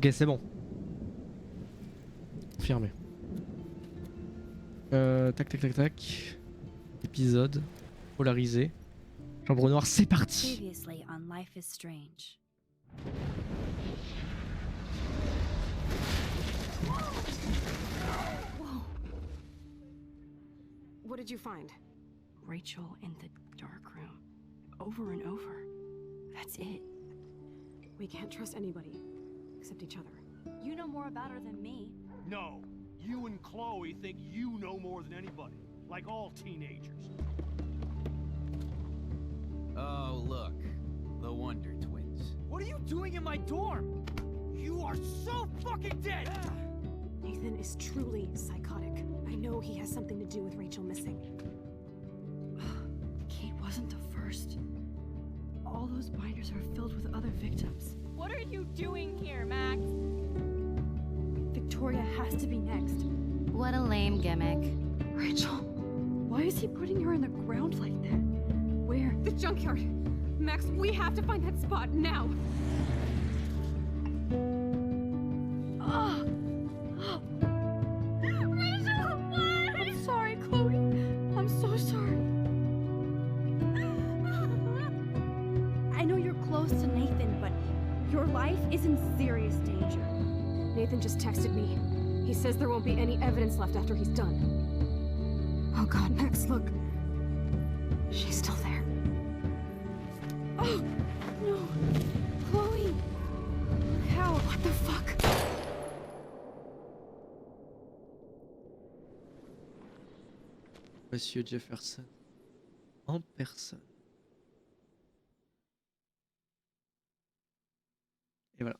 Ok, c'est bon. Confirmé. Tac tac tac tac. Épisode. Polarisé. Chambre noire, c'est parti. Previously on Life is Strange. Whoa. What did you find? Rachel in the dark room. Over and over. That's it. We can't trust anybody. Except each other. You know more about her than me. No, you and Chloe think you know more than anybody, like all teenagers. Oh, look. The Wonder Twins. What are you doing in my dorm? You are so fucking dead! Nathan is truly psychotic. I know he has something to do with Rachel missing. Kate wasn't the first. All those binders are filled with other victims. What are you doing here, Max? Victoria has to be next. What a lame gimmick. Rachel, why is he putting her in the ground like that? Where? The junkyard! Max, we have to find that spot now! Ah! Rachel, what? I'm sorry, Chloe. I'm so sorry. I know you're close to Nathan, but your life is in serious danger. Nathan just texted me. He says there won't be any evidence left after he's done. Oh god, Max, look. She's still there. Oh, no. Chloe. How? What the fuck? Monsieur Jefferson. En personne. Et voilà.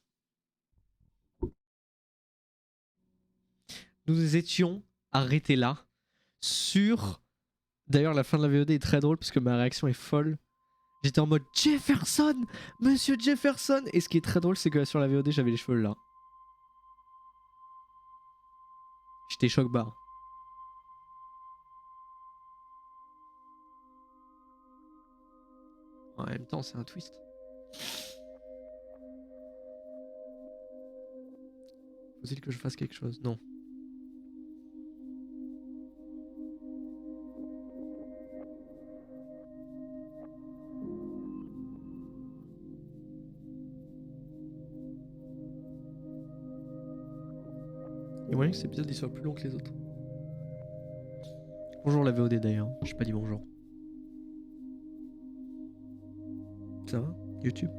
Nous nous étions arrêtés là sur... D'ailleurs, la fin de la VOD est très drôle parce que ma réaction est folle. J'étais en mode Jefferson, Monsieur Jefferson. Et ce qui est très drôle, c'est que sur la VOD, j'avais les cheveux là. J'étais choc barre. En même temps, c'est un twist. Faut-il que je fasse quelque chose? Non. Il y a moyen que cet épisode il soit plus long que les autres. Bonjour la VOD d'ailleurs, j'ai pas dit bonjour. Ça va? YouTube?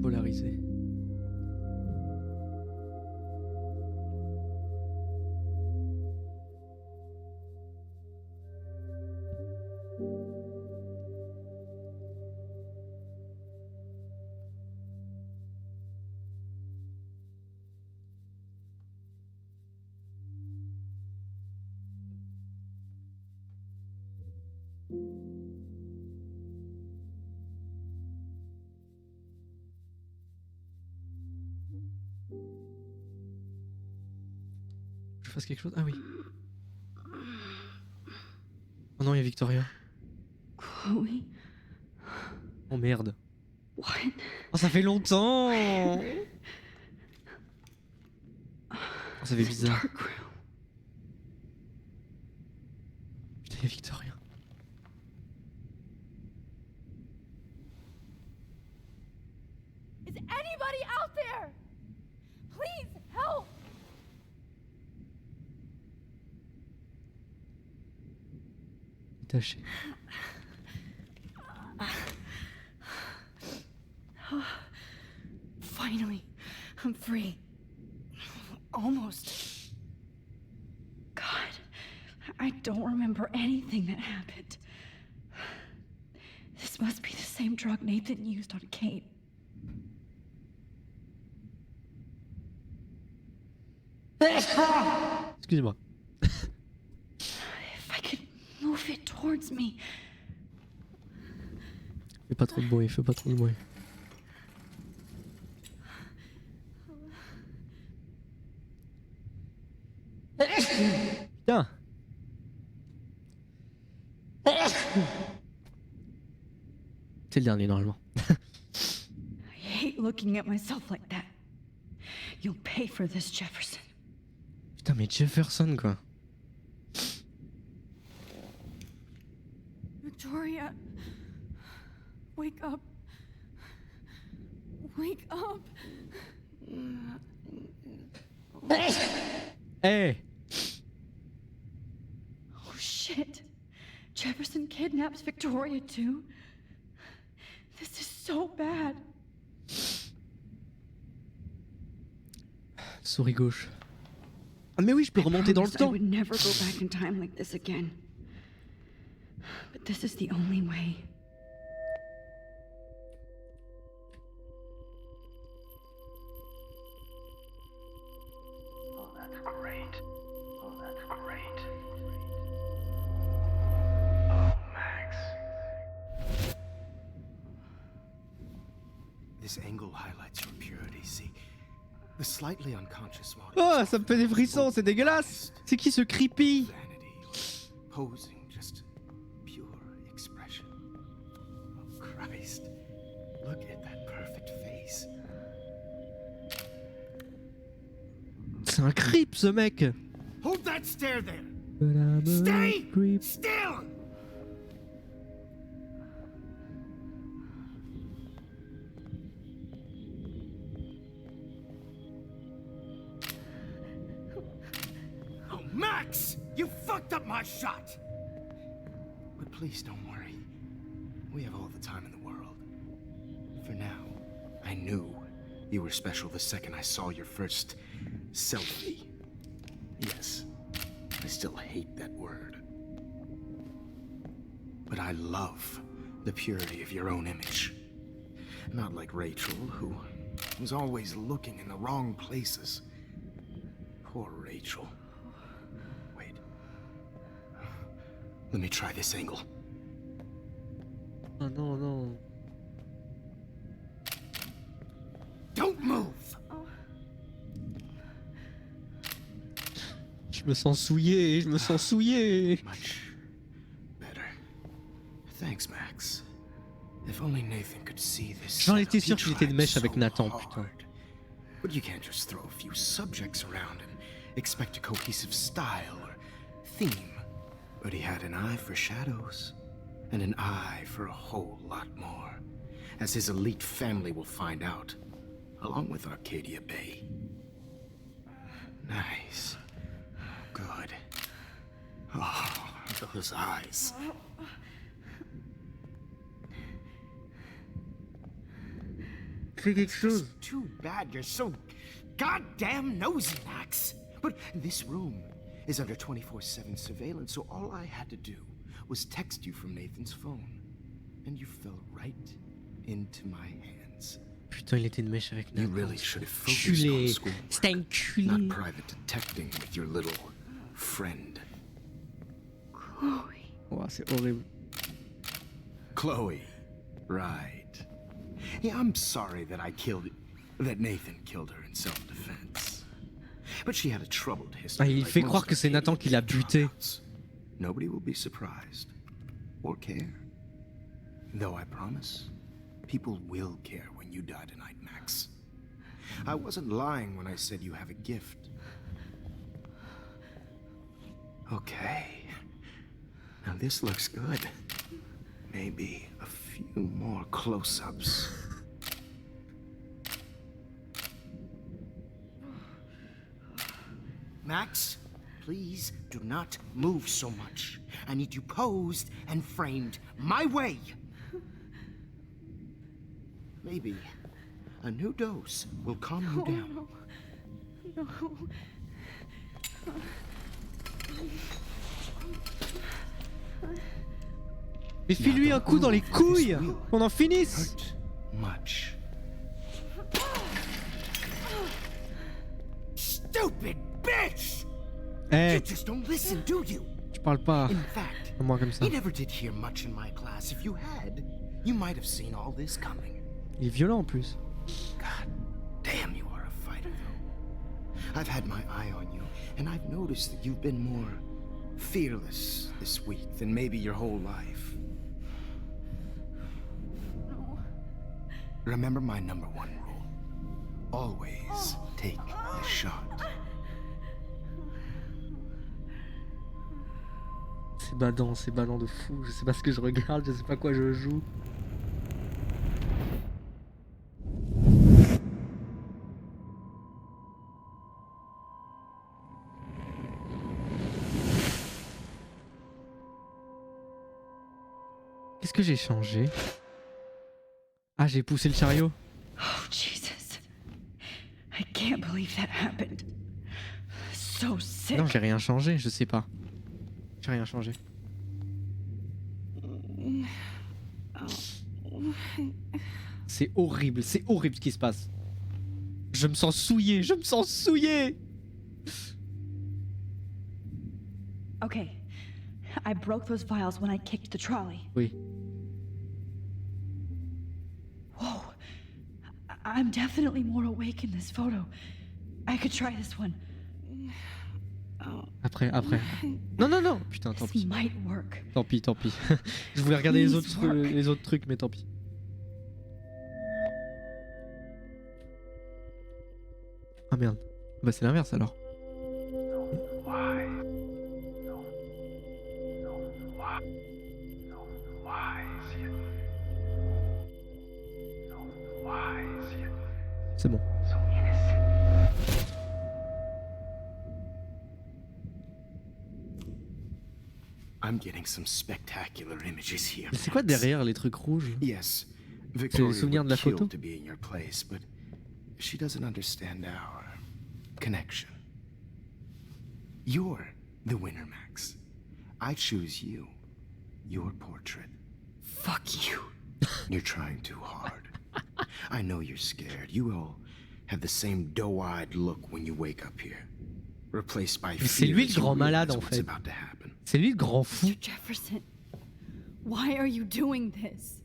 Polarisé. Je fasse quelque chose? Ah oui. Oh non, il y a Victoria. Chloe? Oh merde. What? Oh, ça fait longtemps! Oh, ça fait bizarre. Dark room. Putain, il y a Victoria. Is anybody out there? Please help! Détaché. Finally, I'm free. Almost. God, I don't remember anything that happened. This must be the same drug Nathan used on Kate. Excusez-moi. If I could move it towards me. Fais pas trop de bruit, fais pas trop de bruit. Putain. C'est le dernier normalement. I hate looking at myself like that. You'll pay for this, Jefferson. Putain mais Jefferson quoi. Victoria. Wake up. Wake up. Hey. Oh shit. Jefferson kidnaps Victoria too. This is so bad. Souris gauche. Ah mais oui, je peux remonter dans le I temps. would never go back in time like this again. But this is the only way. Oh, that's great. Oh, that's great. Oh, Max. This angle highlights your purity, see? The slightly unconscious motive. Oh, ça me fait des frissons, c'est dégueulasse. C'est qui ce creepy? Vanity or posing, just pure expression. Oh, Christ. Look at that perfect face. C'est un creep ce mec. Hold that stare there! But I'm a Stay creep. still! Oh, Max! You fucked up my shot! But please don't worry. We have all the time in the world. For now, I knew you were special the second I saw your first selfie. Yes, I still hate that word. But I love the purity of your own image. Not like Rachel, who was always looking in the wrong places. Poor Rachel. Wait. Let me try this angle. Oh non, non. Don't move! Je me sens souillé, je me sens souillé. Much better. Thanks, Max. If only Nathan could see this. J'en étais sûr He qu'il était de mèche tried avec so Nathan, hard. putain. But you can't just throw a few subjects around and expect a cohesive style or theme. But he had an eye for shadows, and an eye for a whole lot more, as his elite family will find out, along with Arcadia Bay. Nice. Good. Oh, those eyes. Fais quelque chose. Too bad you're so goddamn nosy, Max. But this room is under 24/7 surveillance, so all I had to do was text you from Nathan's phone. And you fell right into my hands. Putain, il était de mèche avec You Nathan. really should have focused Culé. on school, C'était un culé. not private detecting with your little friend. Chloe. Ouah, c'est horrible. Chloe. Right. Yeah, I'm sorry that Nathan killed her in self-defense. But she had a troubled history. Ah, il like fait most croire que c'est Arcadia Nathan qui l'a buté. dropouts. Nobody will be surprised or care. Though I promise, people will care when you die tonight, Max. I wasn't lying when I said you have a gift. Okay. Now this looks good. Maybe a few more close-ups. Max, please do not move so much. I need you posed and framed my way. Maybe a new dose will calm you down. Mais file-lui un coup dans les couilles. Qu'on en finisse. Hurt much. Stupid bitch! Eh, You just don't listen, do you? tu parles pas In fact, à moi comme ça. you never did hear much in my class. If you had, you might have seen all this coming. Il est violent en plus. God damn, you are a fighter, though. I've had my eye on you, and I've noticed that you've been more fearless this week than maybe your whole life. No. Remember my number one rule. Always take the shot. C'est badant de fou. Je sais pas ce que je regarde, je sais pas quoi je joue. Qu'est-ce que j'ai changé? Ah, j'ai poussé le chariot. Oh, Jesus. I can't believe that happened. So sick. Non, j'ai rien changé, je sais pas. J'ai rien changé. C'est horrible ce qui se passe. Je me sens souillé, je me sens souillé. Okay. I broke those vials when I kicked the trolley. Oui. Whoa. I'm definitely more awake in this photo. I could try this one. Après. Non, non, non. Putain, tant This pis. might work. Tant pis. Je voulais regarder les autres trucs, mais tant pis. Ah merde. Bah c'est l'inverse alors. C'est bon. I'm getting some spectacular images here. Mais c'est quoi derrière les trucs rouges? Yes, C'est Victoria les souvenirs would de la kill photo? to be in your place, but she doesn't understand our connection. You're the winner, Max. I choose you. Your portrait. Fuck you. You're trying too hard. I know you're scared. You all have the same doe-eyed look when you wake up here. Replaced by Mais c'est fear lui as le you grand malade realize en what's fait. about to happen. C'est lui le grand fou. Mr. Jefferson, why are you doing this?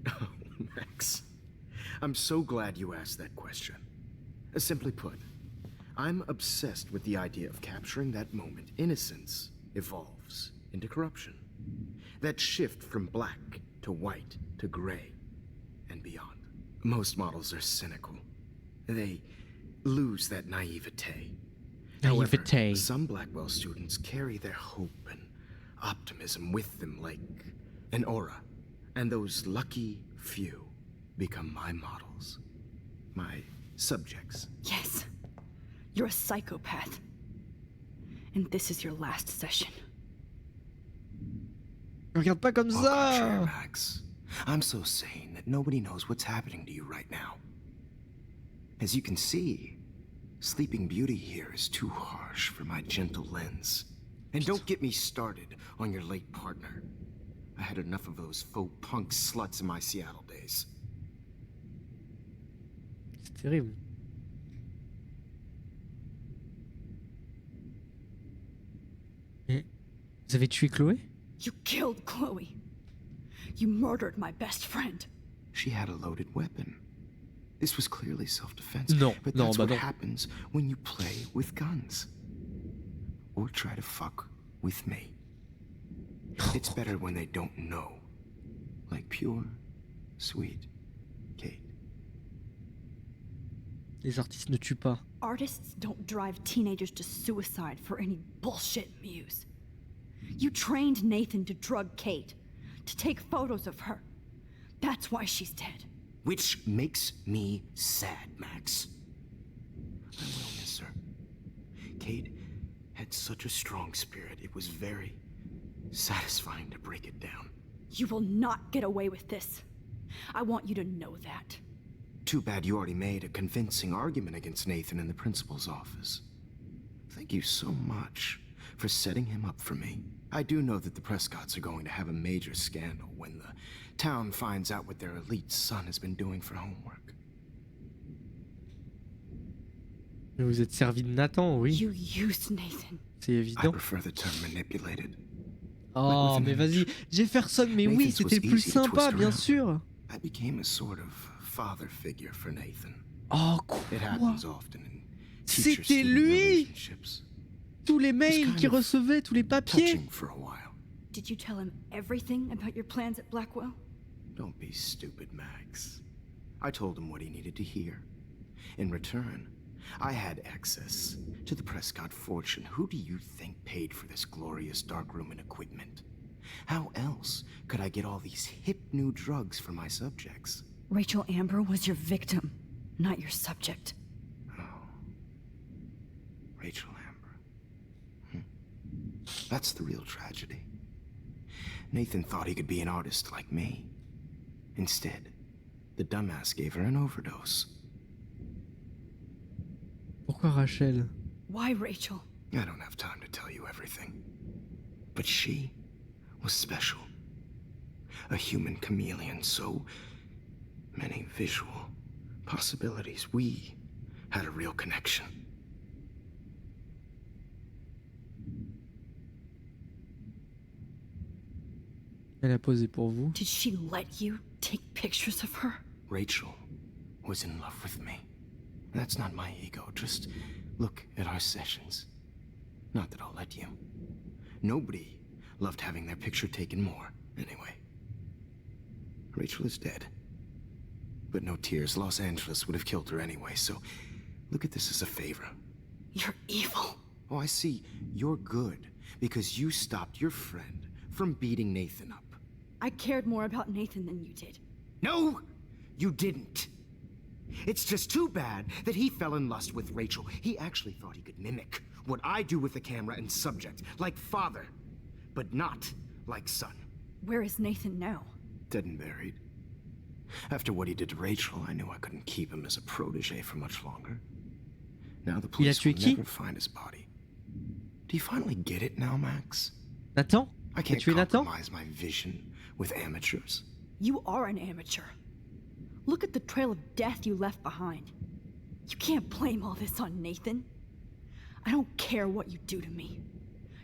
Oh, Max. I'm so glad you asked that question. Simply put, I'm obsessed with the idea of capturing that moment innocence evolves into corruption. That shift from black to white to gray and beyond. Most models are cynical. They lose that naivete. However, Naivete. some Blackwell students carry their hope and optimism with them like an aura. And those lucky few become my models. My subjects. Yes, you're a psychopath. And this is your last session. Regarde pas comme Au contraire, ça. Max. I'm so sane that nobody knows what's happening to you right now. As you can see, Sleeping Beauty here is too harsh for my gentle lens. And don't get me started on your late partner. I had enough of those faux punk sluts in my Seattle days. C'est terrible. Et vous avez tué Chloé? You killed Chloe. You murdered my best friend. She had a loaded weapon. This was clearly self-defense. Non, but non, that's bah what non. happens when you play with guns. Or try to fuck with me. It's better when they don't know. Like pure, sweet Kate. Les artistes ne tuent pas. Artists don't drive teenagers to suicide for any bullshit muse. You trained Nathan to drug Kate, to take photos of her. That's why she's dead. Which makes me sad, Max. I will miss her. Kate had such a strong spirit, it was very satisfying to break it down. You will not get away with this. I want you to know that. Too bad you already made a convincing argument against Nathan in the principal's office. Thank you so much for setting him up for me. I do know that the Prescotts are going to have a major scandal when the town finds out what their elite son has been doing for homework. Mais vous êtes servi de Nathan, oui, You used Nathan. c'est I évident. prefer the term manipulated. Oh, mais vas-y, Jefferson, mais oui, Nathan's c'était was le plus easy to sympa, twist bien around. sûr. I became a sort of father figure for Nathan. Oh, It quoi? happens often in C'était teacher-student lui! relationships. Tous les mails kind qu'il of recevait, tous les papiers. Touching for a while. Did you tell him everything about your plans at Blackwell? Don't be stupid, Max. I told him what he needed to hear. In return, I had access to the Prescott fortune. Who do you think paid for this glorious darkroom and equipment? How else could I get all these hip new drugs for my subjects? Rachel Amber was your victim, not your subject. Rachel Amber. That's the real tragedy. Nathan thought he could be an artist like me. Instead, the dumbass gave her an overdose. Pourquoi Rachel? Why Rachel? I don't have time to tell you everything. But she was special. A human chameleon, so many visual possibilities. We had a real connection. Elle a posé pour vous. Did she let you take pictures of her? Rachel was in love with me. That's not my ego. Just look at our sessions. Not that I'll let you. Nobody loved having their picture taken more, anyway. Rachel is dead. But no tears. Los Angeles would have killed her anyway, so look at this as a favor. You're evil. Oh, I see. You're good because you stopped your friend from beating Nathan up. I cared more about Nathan than you did. No, you didn't. It's just too bad that he fell in lust with Rachel. He actually thought he could mimic what I do with the camera and subject, like father, but not like son. Where is Nathan now? Dead and buried. After what he did to Rachel, I knew I couldn't keep him as a protege for much longer. Now the police tué will qui? never find his body. Do you finally get it now, Max? Nathan? I T'as can't tué Nathan? compromise my vision with amateurs. You are an amateur. Look at the trail of death you left behind. You can't blame all this on Nathan. I don't care what you do to me.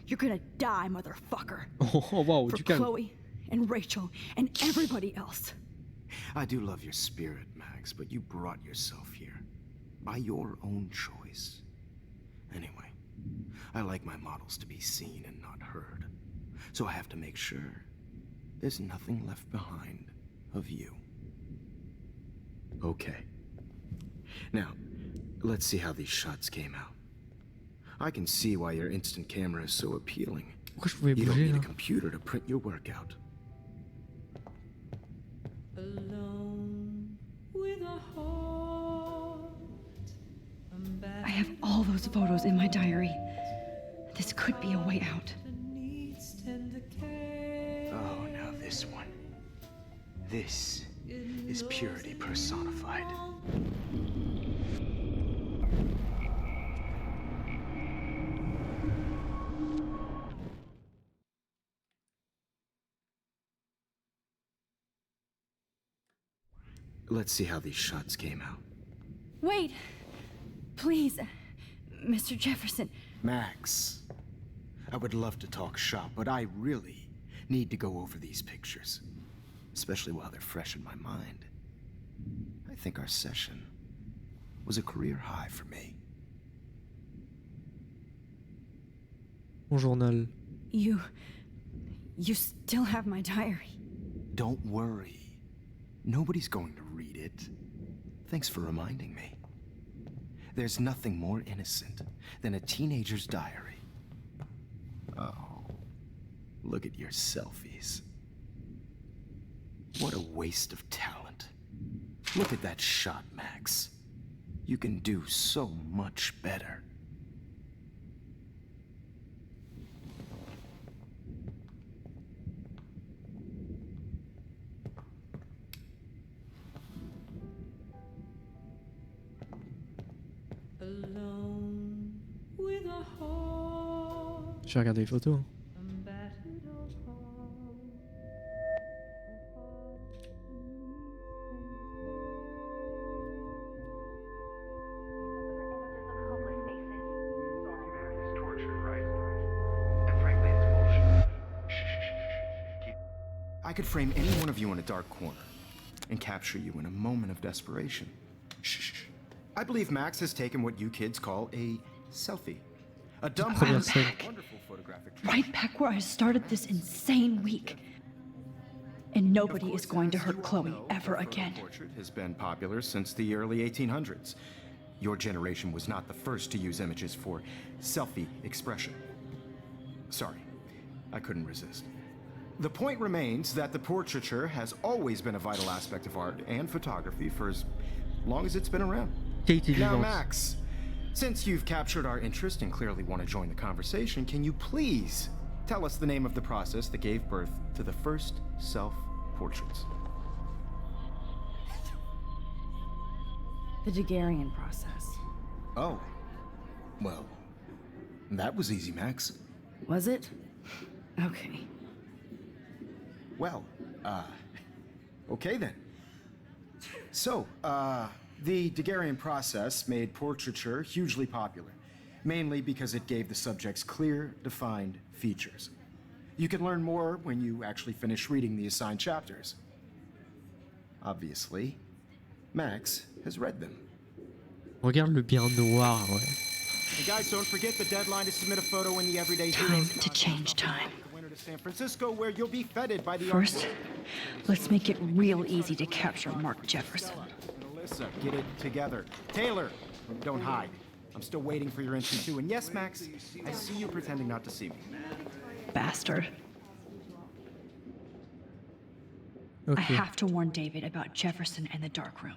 You're gonna die, motherfucker. Oh, wow, For du calme. Chloe and Rachel and everybody else. I do love your spirit, Max, but you brought yourself here. By your own choice. Anyway, I like my models to be seen and not heard. So I have to make sure there's nothing left behind of you. Okay. Now, let's see how these shots came out. I can see why your instant camera is so appealing. Pourquoi je pouvais You don't bouger need a là? computer to print your work out. I have all those photos in my diary. This could be a way out. Oh, now this one. This is purity personified. Let's see how these shots came out. Wait! Please, Mr. Jefferson. Max, I would love to talk shop, but I really need to go over these pictures. Especially while they're fresh in my mind. I think our session was a career high for me. Mon journal. You still have my diary. Don't worry. Nobody's going to read it. Thanks for reminding me. There's nothing more innocent than a teenager's diary. Oh, look at your selfies. What a waste of talent. Look at that shot, Max. You can do so much better. Je vais regarder les photos. I could frame any one of you in a dark corner and capture you in a moment of desperation. Shh. I believe Max has taken what you kids call a selfie. A dumb, Première scène. wonderful photographic. Right back where I started this insane week. And nobody is going to hurt Chloe ever again. Portrait has been popular since the early 1800s. Your generation was not the first to use images for selfie expression. Sorry, I couldn't resist. The point remains that the portraiture has always been a vital aspect of art and photography for as long as it's been around. Qualité Now, vivante. Max, since you've captured our interest and clearly want to join the conversation, can you please tell us the name of the process that gave birth to the first self-portraits? The Daguerrean process. Oh, well, that was easy, Max. Was it? Okay. Well, okay then. So, the Daguerrean process made portraiture hugely popular, mainly because it gave the subjects clear, defined features. You can learn more when you actually finish reading the assigned chapters. Obviously, Max has read them. Regarde le bien noir, ouais. Hey guys, don't forget the deadline to submit a photo in the Everyday Time Heroes to change time. The winner to San Francisco, where you'll be feted by the First, let's make it real easy to capture Mark Jefferson. Alyssa, get it together. Taylor, don't hide. I'm still waiting for your entry too. And yes, Max, I see you pretending not to see me. Bastard. I Ok. have to warn David about Jefferson and the dark room.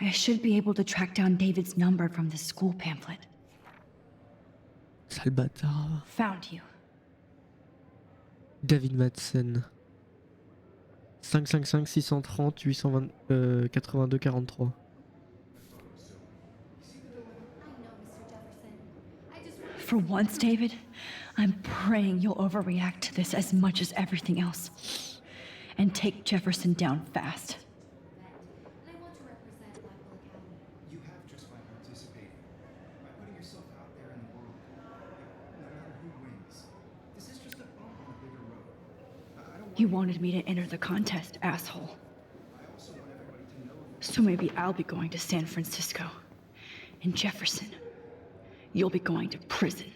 I should be able to track down David's number from the school pamphlet. Sale bâtard. Found you. David Madsen. 555 630 820 82 43. For once, David, I'm praying you'll overreact to this as much as everything else. And take Jefferson down fast. You have just by participating, by putting yourself out there in the world. No matter who wins, this is just a bump on a bigger road. I don't You wanted me to enter the contest, asshole. So maybe I'll be going to San Francisco. And Jefferson, you'll be going to prison.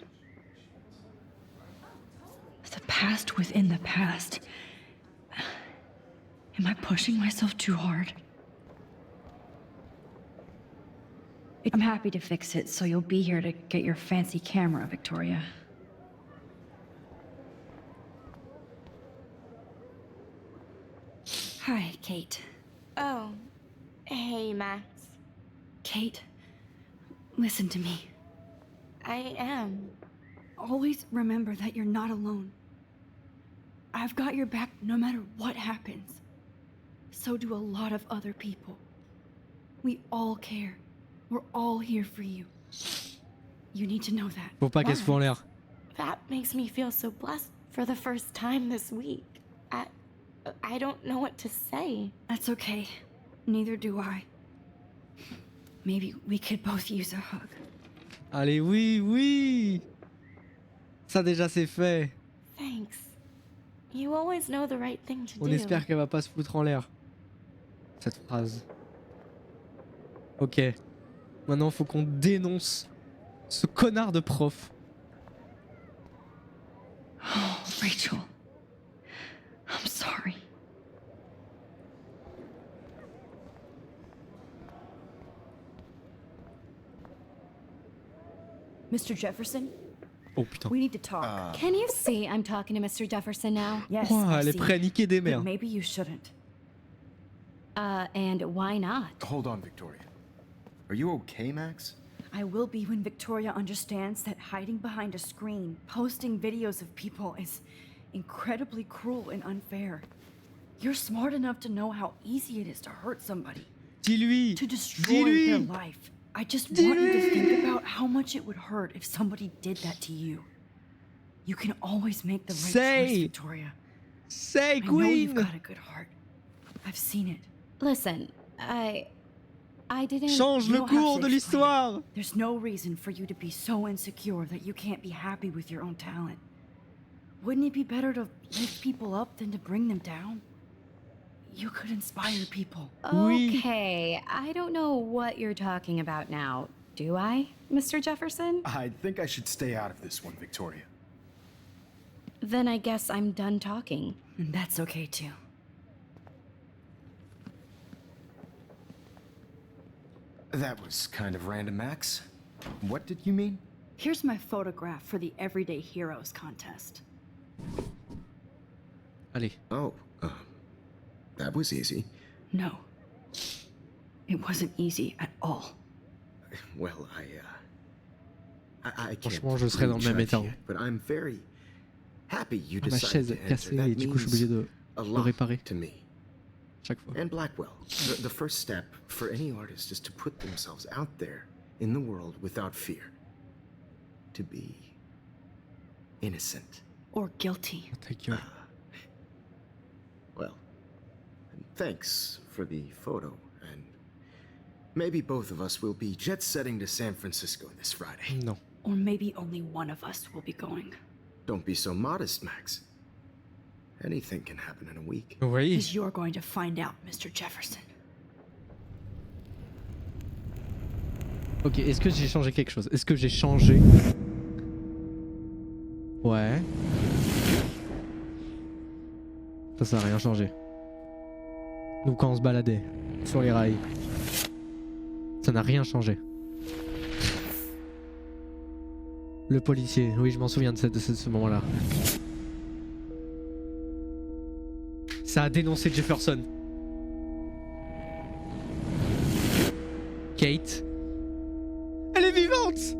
The past within the past. Am I pushing myself too hard? I'm happy to fix it, so you'll be here to get your fancy camera, Victoria. Hi, Kate. Oh. Hey, Max. Kate, listen to me. I am. Always remember that you're not alone. I've got your back no matter what happens. So do a lot of other people. We all care. We're all here for you. You need to know that. Faut pas qu'elle se fout en l'air. That makes me feel so blessed for the first time this week. I don't know what to say. That's okay. Neither do I. Maybe we could both use a hug. Allez, oui, oui. Ça déjà c'est fait. Thanks. You always know the right thing to On do. espère qu'elle va pas se foutre en l'air. Cette phrase. Ok. Maintenant, faut qu'on dénonce ce connard de prof. Oh, Rachel. I'm sorry. Mr. Jefferson, Oh putain. we need to talk. Can you see I'm talking to Mr. Jefferson now? Yes, Oh, I elle est see. prête à niquer des But mères. maybe you shouldn't. And why not? Hold on, Victoria. Are you okay, Max? I will be when Victoria understands that hiding behind a screen, posting videos of people is incredibly cruel and unfair. You're smart enough to know how easy it is to hurt somebody, Dis-lui. to destroy their Dis-lui. life. I just want you to think about how much it would hurt if somebody did that to you. You can always make the right Say. choice, Victoria. Say I know you've Queen. got a good heart. I've seen it. Listen, I didn't. Change You le don't have cours to de explain. l'histoire. There's no reason for you to be so insecure that you can't be happy with your own talent. Wouldn't it be better to lift people up than to bring them down? You could inspire people. Oui. Okay, I don't know what you're talking about now. Do I, Mr. Jefferson? I think I should stay out of this one, Victoria. Then I guess I'm done talking. And that's okay too. That was kind of random, Max. What did you mean? Here's my photograph for the Everyday Heroes contest. Allez. Oh, that was easy. No. It wasn't easy at all. Well, I can't Franchement, je serais dans le même prejudge état. yet, but I'm very happy you Ah, ma decided chaise to est enter. cassée That et du coup je suis obligé means de a le lot réparer to me. chaque fois. And Blackwell, the first step for any artist is to put themselves out there in the world without fear. To be innocent. Or guilty. Ta gueule. Well, thanks for the photo, and maybe both of us will be jet-setting to San Francisco this Friday. Non. Or maybe only one of us will be going. Don't be so modest, Max. Anything can happen in a week. Oui. Because you're going to find out, Mr. Jefferson. Ok, est-ce que j'ai changé quelque chose? Est-ce que j'ai changé? Ouais. Ça a rien changé. Nous quand on se baladait sur les rails. Ça n'a rien changé. Le policier, oui je m'en souviens de ce moment-là. Ça a dénoncé Jefferson. Kate. Elle est vivante!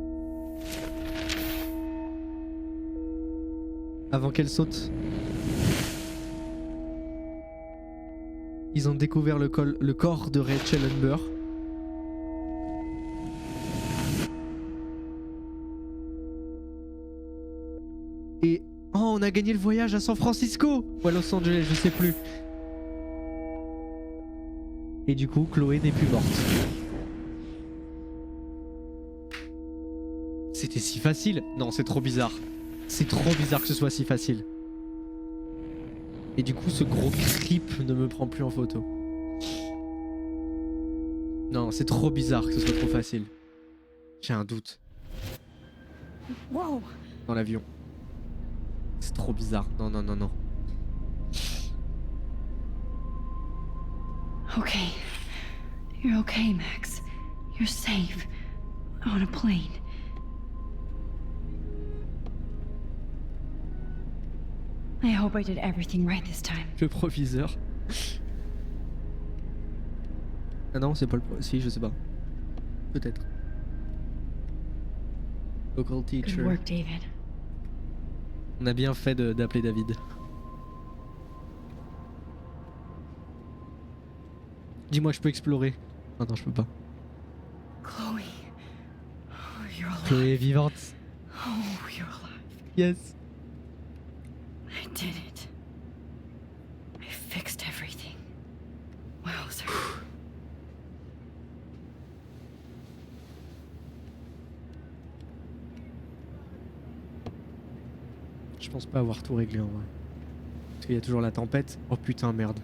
Avant qu'elle saute. Ils ont découvert le corps de Rachel Humber. Et oh, on a gagné le voyage à San Francisco ou à Los Angeles, je sais plus. Et du coup, Chloé n'est plus morte. C'était si facile. Non, c'est trop bizarre. C'est trop bizarre que ce soit si facile. Et du coup, ce gros creep ne me prend plus en photo. Non, c'est trop bizarre que ce soit trop facile. J'ai un doute. Whoa! Dans l'avion. C'est trop bizarre. Non, non, non, non. Okay. You're okay, Max. You're safe. On a plane. I hope I did everything right this time. Le proviseur. Ah non, c'est pas le si, je sais pas. Peut-être. Local Good teacher. work, David. On a bien fait d'appeler David. Dis-moi, je peux explorer. Ah non, je peux pas. Chloe. Oh, you're alive. Chloé est vivante. Oh, you're alive. Yes. I did it. I fixed everything. Wow, sir. Je pense pas avoir tout réglé en vrai. Parce qu'il y a toujours la tempête. Oh putain, merde.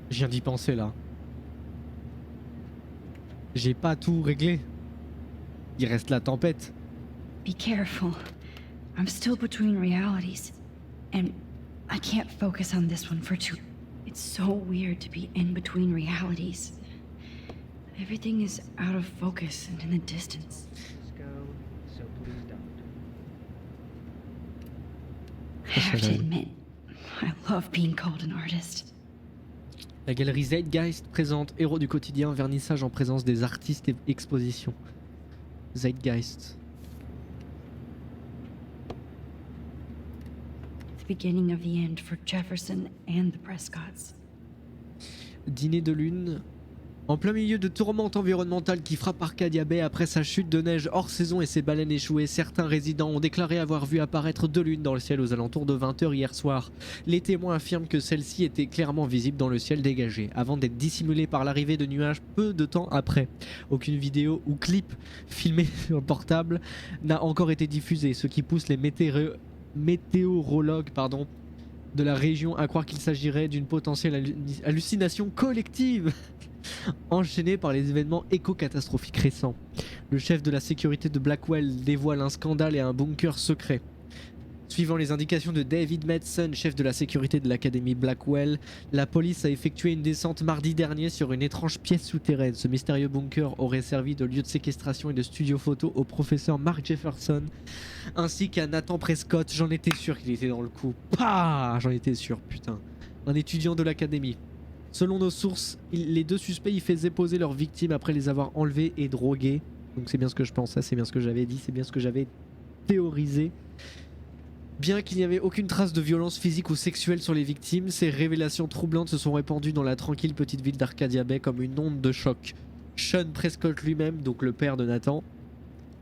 Je viens d'y penser là. J'ai pas tout réglé. Il reste la tempête. Be careful. I'm still between realities. And I can't focus on this one for too. It's so weird to be in between realities. Everything is out of focus and in the distance. I have to admit, I love being called an artist. La galerie Zeitgeist présente Héros du quotidien, vernissage en présence des artistes et expositions. Zeitgeist. The beginning of the end for Jefferson and the Prescotts. Dîner de lune En plein milieu de tourmentes environnementales qui frappent Arcadia Bay après sa chute de neige hors saison et ses baleines échouées, certains résidents ont déclaré avoir vu apparaître 2 lunes dans le ciel aux alentours de 20 h hier soir. Les témoins affirment que celles-ci étaient clairement visibles dans le ciel dégagé, avant d'être dissimulées par l'arrivée de nuages peu de temps après. Aucune vidéo ou clip filmé sur le portable n'a encore été diffusé, ce qui pousse les météorologues de la région à croire qu'il s'agirait d'une potentielle hallucination collective enchaînée par les événements éco-catastrophiques récents. Le chef de la sécurité de Blackwell dévoile un scandale et un bunker secret. Suivant les indications de David Madsen, chef de la sécurité de l'académie Blackwell, la police a effectué une descente mardi dernier sur une étrange pièce souterraine. Ce mystérieux bunker aurait servi de lieu de séquestration et de studio photo au professeur Mark Jefferson ainsi qu'à Nathan Prescott. J'en étais sûr qu'il était dans le coup. Pah, j'en étais sûr, putain. Un étudiant de l'académie. Selon nos sources, les 2 suspects y faisaient poser leurs victimes après les avoir enlevées et droguées. Donc c'est bien ce que je pensais, c'est bien ce que j'avais dit, c'est bien ce que j'avais théorisé. Bien qu'il n'y avait aucune trace de violence physique ou sexuelle sur les victimes, ces révélations troublantes se sont répandues dans la tranquille petite ville d'Arcadia Bay comme une onde de choc. Sean Prescott lui-même, donc le père de Nathan,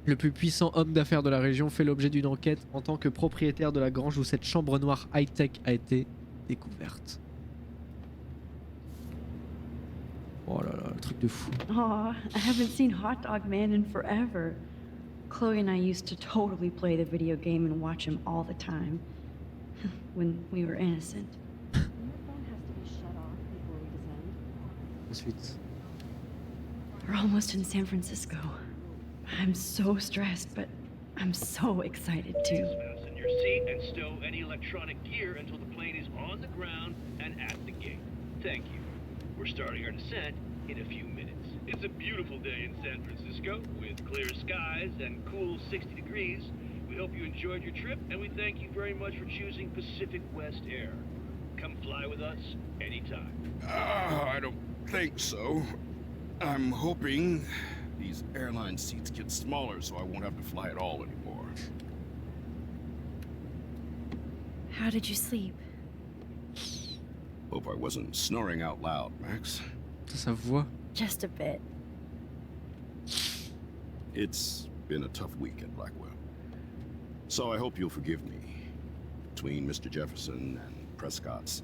le plus puissant homme d'affaires de la région, fait l'objet d'une enquête en tant que propriétaire de la grange où cette chambre noire high-tech a été découverte. Oh là là, le truc de fou. Aw, I haven't seen Hot Dog Man in forever. Chloe and I used to totally play the video game and watch him all the time. When we were innocent. Ensuite. We're almost in San Francisco. I'm so stressed, but I'm so excited too. Fasten your seat and stow any electronic gear until the plane is on the ground and at the gate. Thank you. We're starting our descent in a few minutes. It's a beautiful day in San Francisco with clear skies and cool 60 degrees. We hope you enjoyed your trip and we thank you very much for choosing Pacific West Air. Come fly with us anytime. I don't think so. I'm hoping these airline seats get smaller so I won't have to fly at all anymore. How did you sleep? Hope I wasn't snoring out loud, Max. Sa voix. Just a bit. It's been a tough week at Blackwell. So I hope you'll forgive me. Between Mr. Jefferson and Prescott's,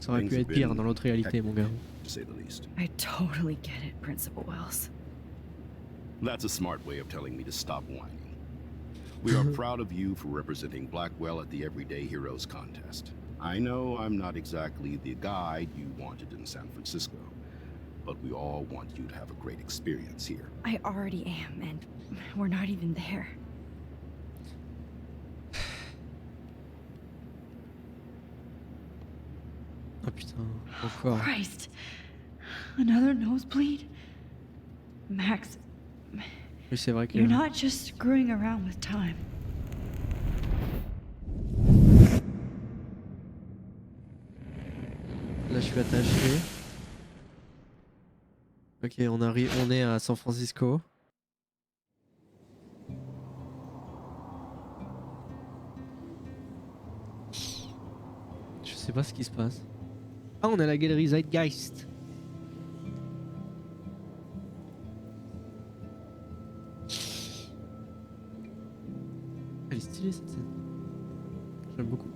Ça aurait pu être pire dans l'autre réalité, mon gars. to say the least. I totally get it, Principal Wells. That's a smart way of telling me to stop whining. We are proud of you for representing Blackwell at the Everyday Heroes contest. I know I'm not exactly the guide you wanted in San Francisco, but we all want you to have a great experience here. I already am, and we're not even there. Oh putain, encore. Christ! Another nosebleed? Max, Oui, c'est vrai que... you're not just screwing around with time. Là, je suis attaché. Ok, on est à San Francisco. Je sais pas ce qui se passe. Ah, on est à la galerie Zeitgeist. Elle est stylée cette scène. J'aime beaucoup.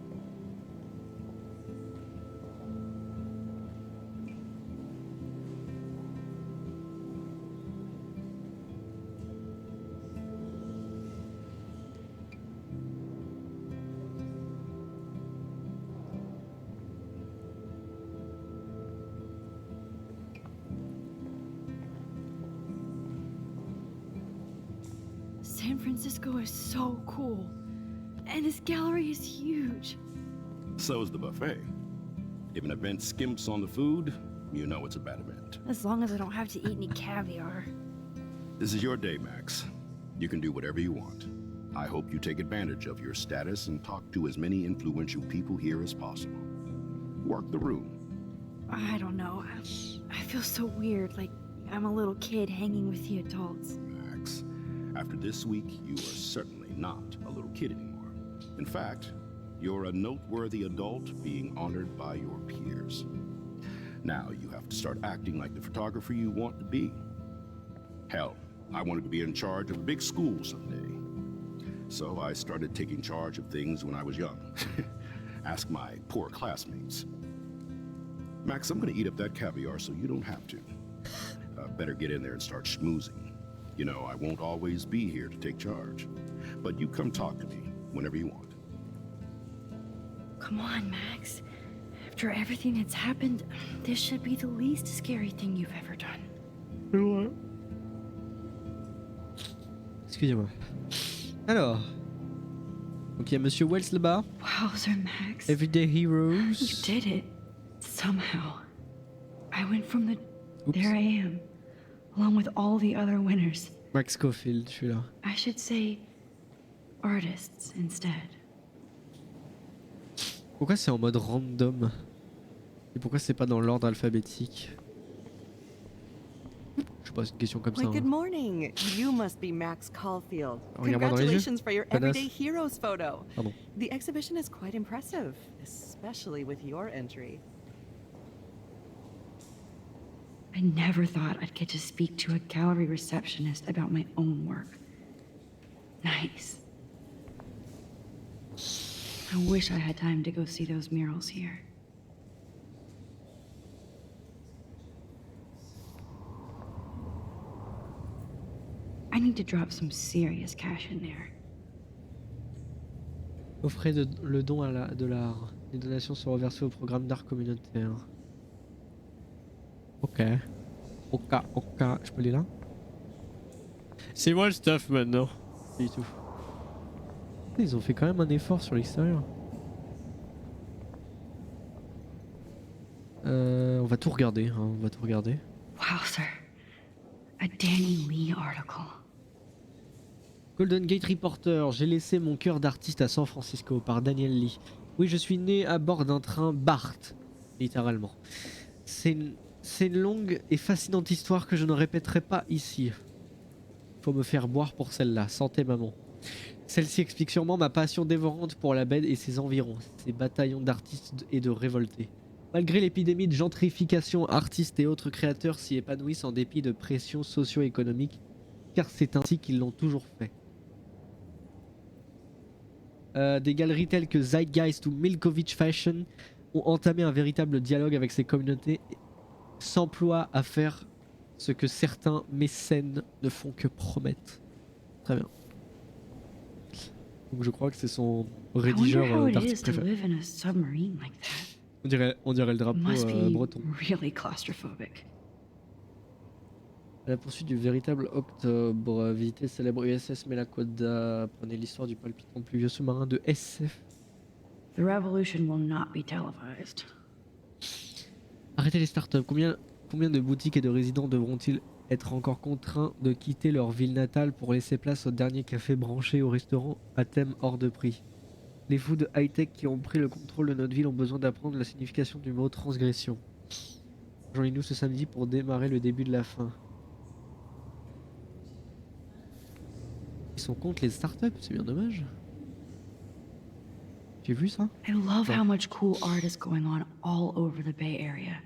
San Francisco is so cool. And this gallery is huge. So is the buffet. If an event skimps on the food, you know it's a bad event. As long as I don't have to eat any caviar. This is your day, Max. You can do whatever you want. I hope you take advantage of your status and talk to as many influential people here as possible. Work the room. I don't know. I feel so weird, like I'm a little kid hanging with the adults. Max, after this week, you are certainly not a little kid anymore. In fact, you're a noteworthy adult being honored by your peers. Now you have to start acting like the photographer you want to be. Hell, I wanted to be in charge of a big school someday. So I started taking charge of things when I was young. Ask my poor classmates. Max, I'm gonna eat up that caviar so you don't have to. Better get in there and start schmoozing. You know, I won't always be here to take charge. But you come talk to me whenever you want. Come on, Max. After everything that's happened, this should be the least scary thing you've ever done. Excusez-moi. Alors. Donc il y a Monsieur Wells là-bas. Wowzer, Max. Everyday Heroes. You did it. Somehow. I went from the... Oops. There I am. Along with all the other winners. Max Scofield, je suis là. I should say... artists instead. Pourquoi c'est en mode random? Et pourquoi c'est pas dans l'ordre alphabétique? Je pose une question comme ça. Good Hein. morning. You must be Max Caulfield. Regarde-moi dans les yeux. Congratulations for your Connasse. Everyday Heroes photo. Pardon. The exhibition is quite impressive, especially with your entry. I never thought I'd get to speak to a gallery receptionist about my own work. Nice. I wish I had time to go see those murals here. I need to drop some serious cash in there. Offrez le don de l'art. Les donations sont reversées au programme d'art communautaire. Ok. Ok. Je peux aller là? C'est moi le stuff maintenant. Pas du tout. Ils ont fait quand même un effort sur l'extérieur. On va tout regarder. Hein, on va tout regarder. Wow, sir. A Danny Lee article. Golden Gate Reporter, j'ai laissé mon cœur d'artiste à San Francisco par Daniel Lee. Oui, je suis né à bord d'un train BART, littéralement. C'est une longue et fascinante histoire que je ne répéterai pas ici. Faut me faire boire pour celle-là, santé maman. Celle-ci explique sûrement ma passion dévorante pour la baie et ses environs, ses bataillons d'artistes et de révoltés. Malgré l'épidémie de gentrification, artistes et autres créateurs s'y épanouissent en dépit de pressions socio-économiques, car c'est ainsi qu'ils l'ont toujours fait. Des galeries telles que Zeitgeist ou Milkovich Fashion ont entamé un véritable dialogue avec ces communautés et s'emploient à faire ce que certains mécènes ne font que promettre. Très bien. Donc je crois que c'est son rédigeur d'articles préféré. On dirait le drapeau breton. Really claustrophobic. À la poursuite du véritable octobre, visitez le célèbre USS Melakoda, apprenez l'histoire du palpitant plus vieux sous-marin de SF. The revolution will not be televised. Arrêtez les startups. Combien de boutiques et de résidents devront-ils être encore contraints de quitter leur ville natale pour laisser place au dernier café branché au restaurant à thème hors de prix? Les fous de high-tech qui ont pris le contrôle de notre ville ont besoin d'apprendre la signification du mot transgression. Rejoignez-nous ce samedi pour démarrer le début de la fin. Ils sont contre les startups, c'est bien dommage. J'ai vu ça? I love how much cool art is going on all over the Bay Area.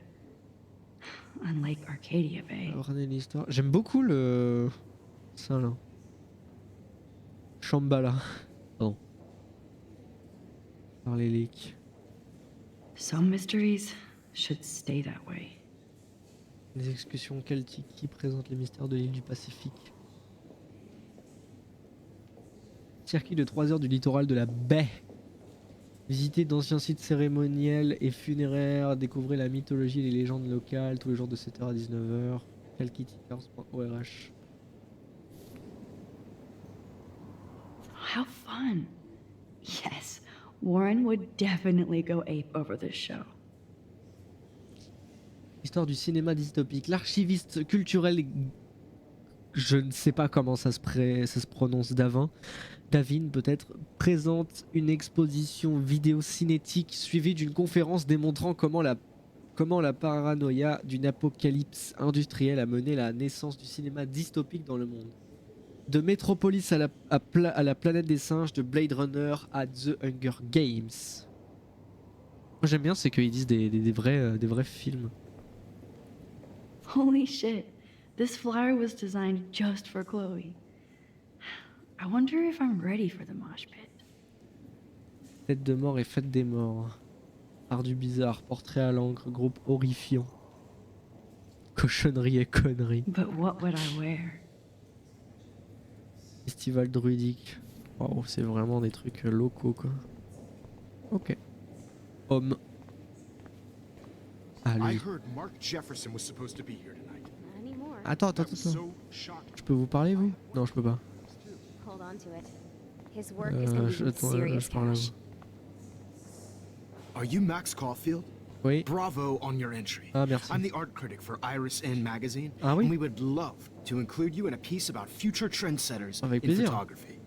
Unlike Arcadia Bay. l'histoire. J'aime beaucoup le... ça là. Shambhala. Pardon. Par les leaks. Some mysteries should stay that way. Les excursions celtiques qui présentent les mystères de l'île du Pacifique. Circuit de 3 heures du littoral de la baie. Visitez d'anciens sites cérémoniels et funéraires, découvrez la mythologie et les légendes locales tous les jours de 7h à 19h. calkitickers.orh. How fun. Yes, Warren would definitely go ape over this show. Histoire du cinéma dystopique. L'archiviste culturel, je ne sais pas comment ça se prononce Davin peut-être, présente une exposition vidéo cinétique suivie d'une conférence démontrant comment la paranoïa d'une apocalypse industrielle a mené la naissance du cinéma dystopique dans le monde. De Metropolis à la planète des singes, de Blade Runner à The Hunger Games. Moi j'aime bien, c'est qu'ils disent des vrais films. Holy shit. This flyer was designed just for Chloe. I wonder if I'm ready for the mosh pit. Tête de mort et fête des morts. Art du bizarre, portrait à l'encre, groupe horrifiant. Cochonnerie et conneries. But what would I wear? Festival druidique. Waouh, c'est vraiment des trucs locaux quoi. Ok. Homme. Ah I lui. heard Mark Jefferson was supposed to be here tonight. Anymore. Attends. I was so shocked. Je peux vous parler vous? Non, je peux pas. Hold on to it. His work is going to be Attends, serious je parle à cash. vous. Are you Max Caulfield? Oui. Bravo on your entry. Ah, merci. I'm the art critic for Iris N magazine, Ah oui? and we would love to include you in a piece about future trendsetters Avec in plaisir. photography.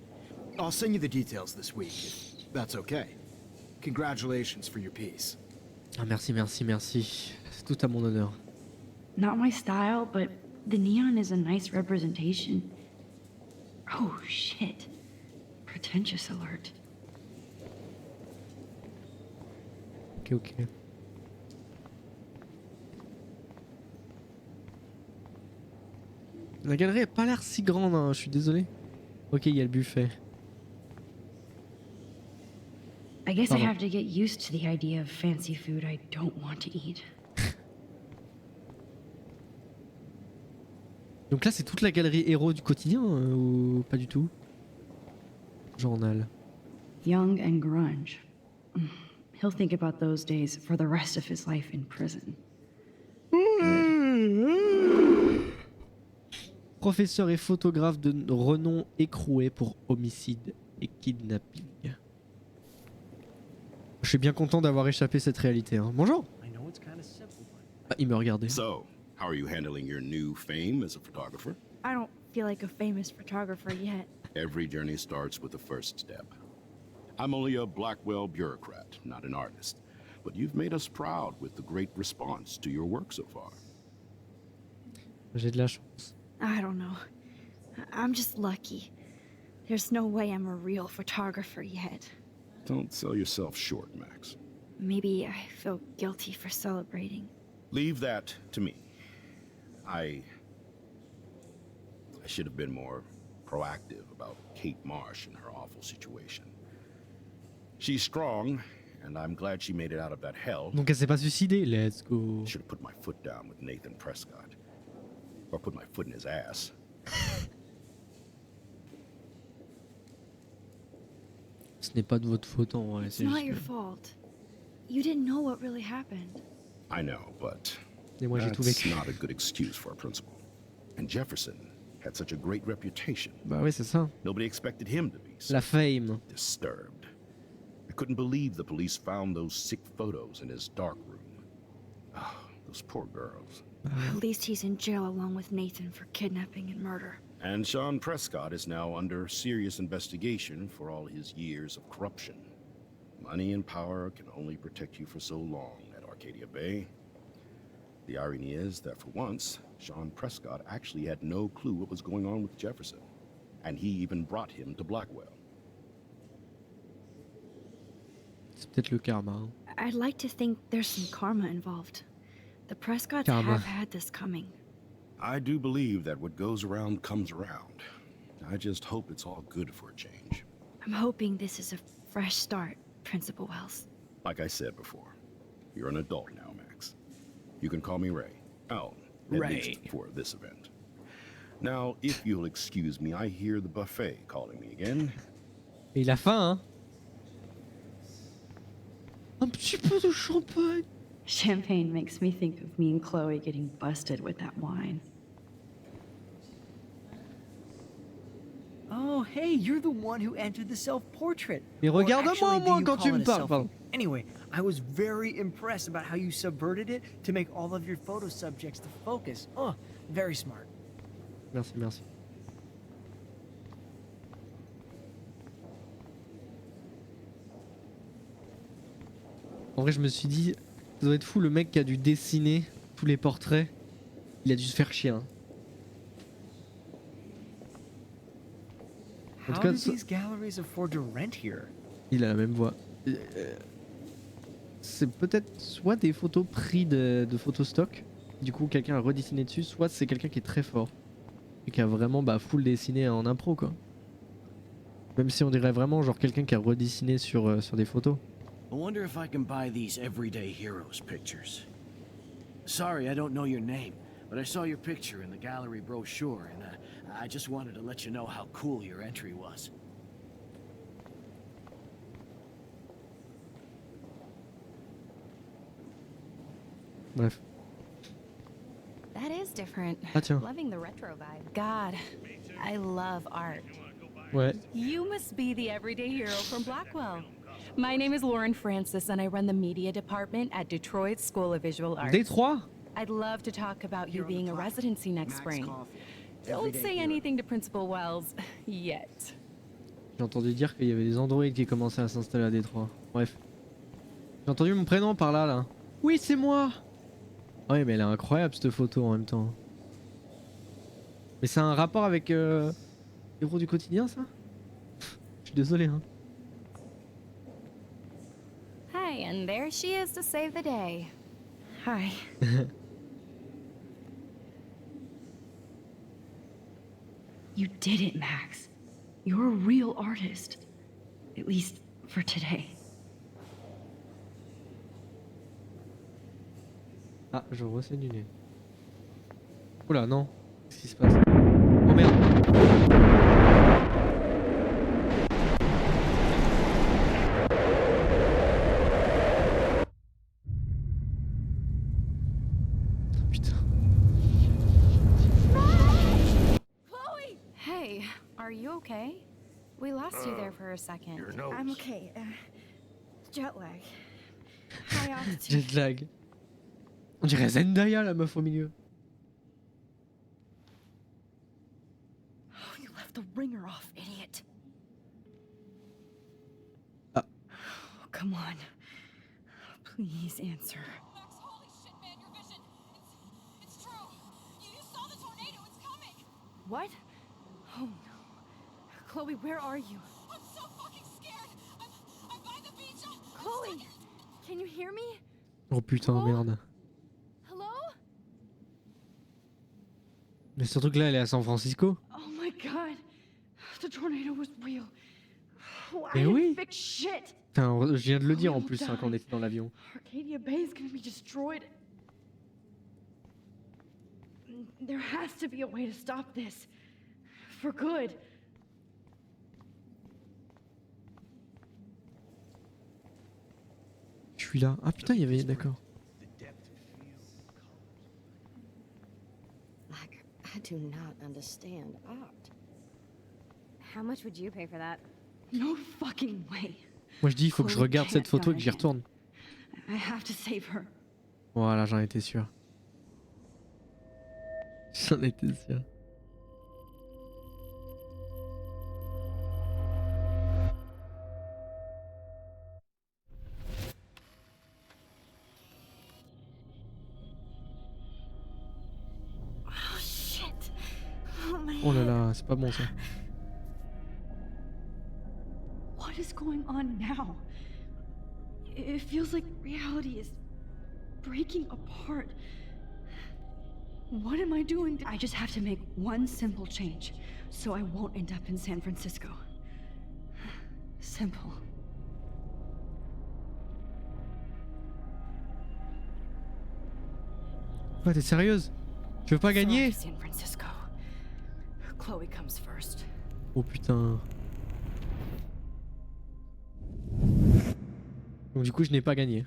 I'll send you the details this week, if that's okay. Congratulations for your piece. Ah merci. C'est tout à mon honneur. Not my style, but the neon is a nice representation. Oh shit. Pretentious alert. Ok. La galerie a pas l'air si grande, hein, je suis désolé. Ok, il y a le buffet. I guess I Pardon. have to get used to the idea of fancy food I don't want to eat. Donc là, c'est toute la galerie héros du quotidien ou pas du tout? Journal. Young and grunge. He'll think about those days for the rest of his life in prison. Professeur et photographe de renom écroué pour homicide et kidnapping. Je suis bien content d'avoir échappé cette réalité. Hein. Bonjour. Ah, il me regardait. So, how are you handling your new fame as a photographer? I don't feel like a famous photographer yet. Every journey starts with the first step. I'm only a Blackwell bureaucrat, not an artist. But you've made us proud with the great response to your work so far. J'ai de la chance. I don't know. I'm just lucky. There's no way I'm a real photographer yet. Don't sell yourself short, Max. Maybe I feel guilty for celebrating. Leave that to me. I should have been more proactive about Kate Marsh and her awful situation. She's strong, and I'm glad she made it out of that hell. Donc elle s'est pas suicidée. Let's go. Should have put my foot down with Nathan Prescott. Or put my foot in his ass. Ce n'est pas de votre faute en vrai. It's C'est not juste your que- fault. You didn't know what really happened. I know, but Et moi j'ai tout that's vécu. not a good excuse for a principal. And Jefferson had such a great reputation. Bah oui, c'est ça. Nobody expected him to be so La fame. disturbed. I couldn't believe the police found those sick photos in his dark room. Ah, those poor girls. At least he's in jail along with Nathan for kidnapping and murder. And Sean Prescott is now under serious investigation for all his years of corruption. Money and power can only protect you for so long at Arcadia Bay. The irony is that for once, Sean Prescott actually had no clue what was going on with Jefferson. And he even brought him to Blackwell. C'est peut-être le karma. Hein. I'd like to think there's some karma involved. The Prescotts Karma. have had this coming. I do believe that what goes around comes around. I just hope it's all good for a change. I'm hoping this is a fresh start, Principal Wells. Like I said before, you're an adult now, Max. You can call me Ray. Oh, at Ray. least for this event. Now, if you'll excuse me, I hear the buffet calling me again. Et il a faim, hein. Un petit peu de champagne. Champagne makes me think of me and Chloe getting busted with that wine. Oh, hey, you're the one who entered the self-portrait. Mais Or regarde-moi, actually, do moi, you quand tu call me it a parles, selfie? pardon. Anyway, I was very impressed about how you subverted it to make all of your photo subjects the focus. Oh, very smart. Merci, merci. En vrai, je me suis dit, ça doit être fou le mec qui a dû dessiner tous les portraits. Il a dû se faire chier. Hein. En tout How cas, do ça- these galleries afford to rent here? il a la même voix. C'est peut-être soit des photos prises de photostock, du coup quelqu'un a redessiné dessus, soit c'est quelqu'un qui est très fort et qui a vraiment full dessiné en impro quoi. Même si on dirait vraiment genre quelqu'un qui a redessiné sur des photos. I wonder if I can buy these Everyday Heroes pictures. Sorry, I don't know your name, but I saw your picture in the gallery brochure, and I just wanted to let you know how cool your entry was. Bref. That is different. Ah tiens. Loving the retro vibe. God, I love art. Ouais. You must be the everyday hero from Blackwell. My name is Lauren Francis, and I run the media department at Detroit School of Visual Arts. Détroit? I'd love to talk about you being a residency next spring. Don't say anything to Principal Wells yet. J'ai entendu dire qu'il y avait des androïdes qui commençaient à s'installer à Détroit. Bref. J'ai entendu mon prénom par là. Oui, c'est moi. Ouais, mais elle est incroyable cette photo en même temps. Mais c'est un rapport avec Héros du quotidien, ça? Je suis désolé, hein. Hi, and there she is to save the day. Hi. You did it, Max. You're a real artist. At least for today. Ah, je ressaigne du nez. Oula, non. Qu'est-ce qui se passe? Oh merde. Chloe! Hey, are you okay? We lost you there for a second. I'm okay. Jet lag. High altitude. Jet lag. On dirait Zendaya, la meuf au milieu. Oh, you left the ringer off, idiot. Ah. Oh, come on. Please answer. What? Oh no. Chloe, where are you? I'm so fucking scared. I'm by the beach. Chloe, can you hear me? Oh putain, merde. Hello? Mais surtout que là, elle est à San Francisco. Oh my god. The tornado was real. Oh, Mais I didn't oui. fix shit. Putain, je viens de le dire en Chloe plus will quand on die. était dans l'avion. Arcadia Bay is gonna be destroyed. There has to be a way to stop this. For good. Je suis là. Ah putain, il y avait... D'accord. Like, I do not understand art. How much would you pay for that? No fucking way. Moi je dis, il faut que je regarde cette photo et que j'y retourne. I have to save her. Voilà, j'en étais sûr. J'en étais sûr. Oh shit. Oh my Oh là là, c'est pas bon ça. What is going on now? It feels like reality is breaking apart. What am I doing? I just have to make one simple change, so I won't end up in San Francisco. Simple. Ouais, t'es sérieuse? Tu veux pas gagner? San Francisco. Chloe comes first. Oh putain. Donc du coup, je n'ai pas gagné.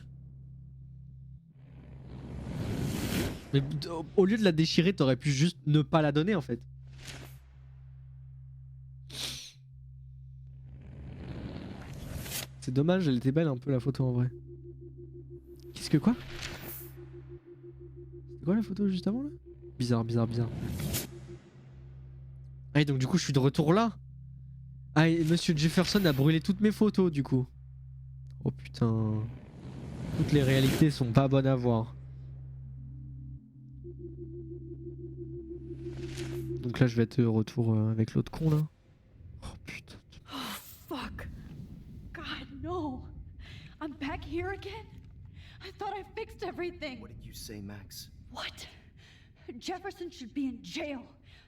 Mais au lieu de la déchirer, t'aurais pu juste ne pas la donner en fait. C'est dommage, elle était belle un peu la photo en vrai. Qu'est-ce que quoi? C'est quoi la photo juste avant là? Bizarre, bizarre, bizarre. Ah et donc du coup je suis de retour là. Ah et Monsieur Jefferson a brûlé toutes mes photos du coup. Oh putain. Toutes les réalités sont pas bonnes à voir. Donc là je vais être de retour avec l'autre con là. Oh putain. Oh fuck. God no. I'm back here again? I thought I fixed everything. What did you say, Max? What? Jefferson should be in jail,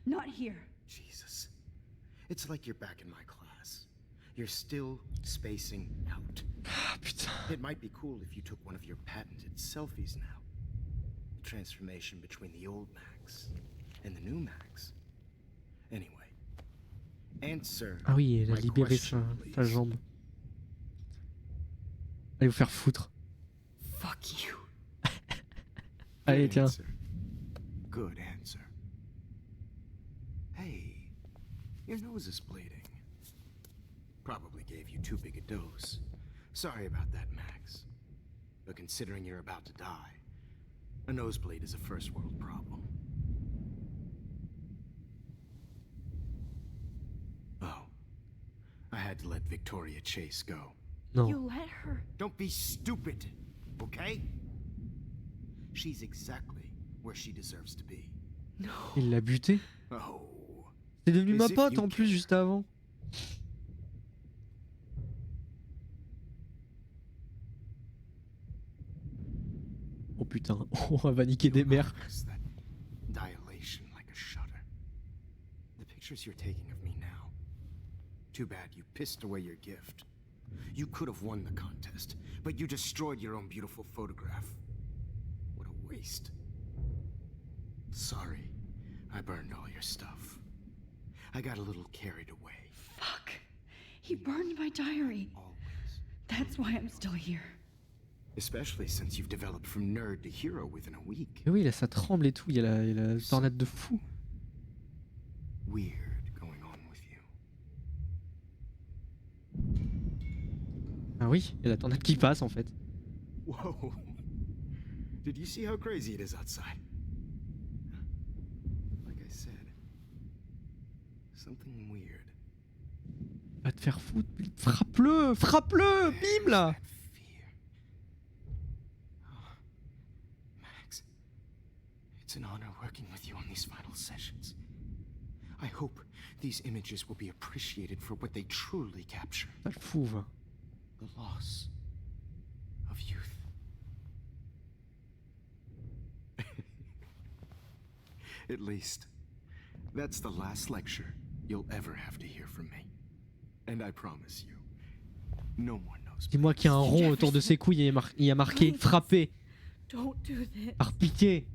not here. Jesus. It's like you're back in my class. You're still spacing out. Ah putain. It might be cool if you took one of your patented selfies now. The transformation between the old Max and the new Max. Anyway, answer Ah oui, elle a my libéré question, sa jambe. Allez vous faire foutre. Fuck you. Allez, Good tiens. answer. Good answer. Hey, your nose is bleeding. Probably gave you too big a dose. Sorry about that, Max. But considering you're about to die, a nosebleed is a first world problem. Oh, I had to let Victoria Chase go. Non. You let her. Don't be stupid, okay? She's exactly where she deserves to be. No. Il l'a buté. Oh. C'est devenu ma As if pote you en plus care. juste avant. Oh putain, on va niquer des mères. Notice that dilation like a shutter. The pictures you're taking of me now. Too bad you pissed away your gift. You could have won the contest, but you destroyed your own beautiful photograph. What a waste. Sorry, I burned all your stuff. I got a little carried away. Fuck. He burned my diary. Always. That's why I'm still here. Especially since you've developed from nerd to hero within a week. Mais oui, là ça tremble et tout, il y a la tornade de fou. Weird going on with you. Ah oui, il y a la tornade qui passe en fait. Whoa. Did you see how crazy it is outside? Like I said, something weird. Va te faire foutre, frappe-le, frappe-le, bim là. Fear. Oh, Max, it's an honor working with you on these final sessions. I hope these images will be appreciated for what they truly capture. Ça le fout, va. The loss of youth. At least, that's the last lecture you'll ever have to hear from me. And I promise you, no more knows. Dis-moi qu'il y a un rond autour de ses couilles et il y a marqué frappé. Don't do this. Par pitié.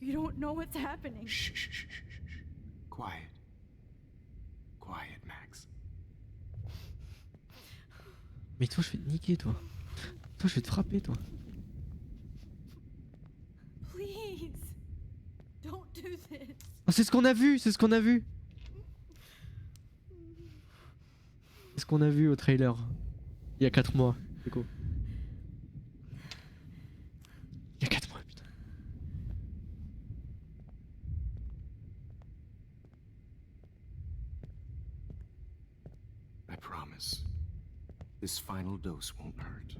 You don't know what's happening. Shh, shh, shh, shh, shh. Quiet. Quiet, Max. Mais toi je vais te niquer toi. Toi je vais te frapper toi. Please. Don't do this. Oh, c'est ce qu'on a vu, c'est ce qu'on a vu. C'est ce qu'on a vu au trailer. Il y a 4 mois, Nico. Il y a 4 mois, putain. I promise, this final dose won't hurt.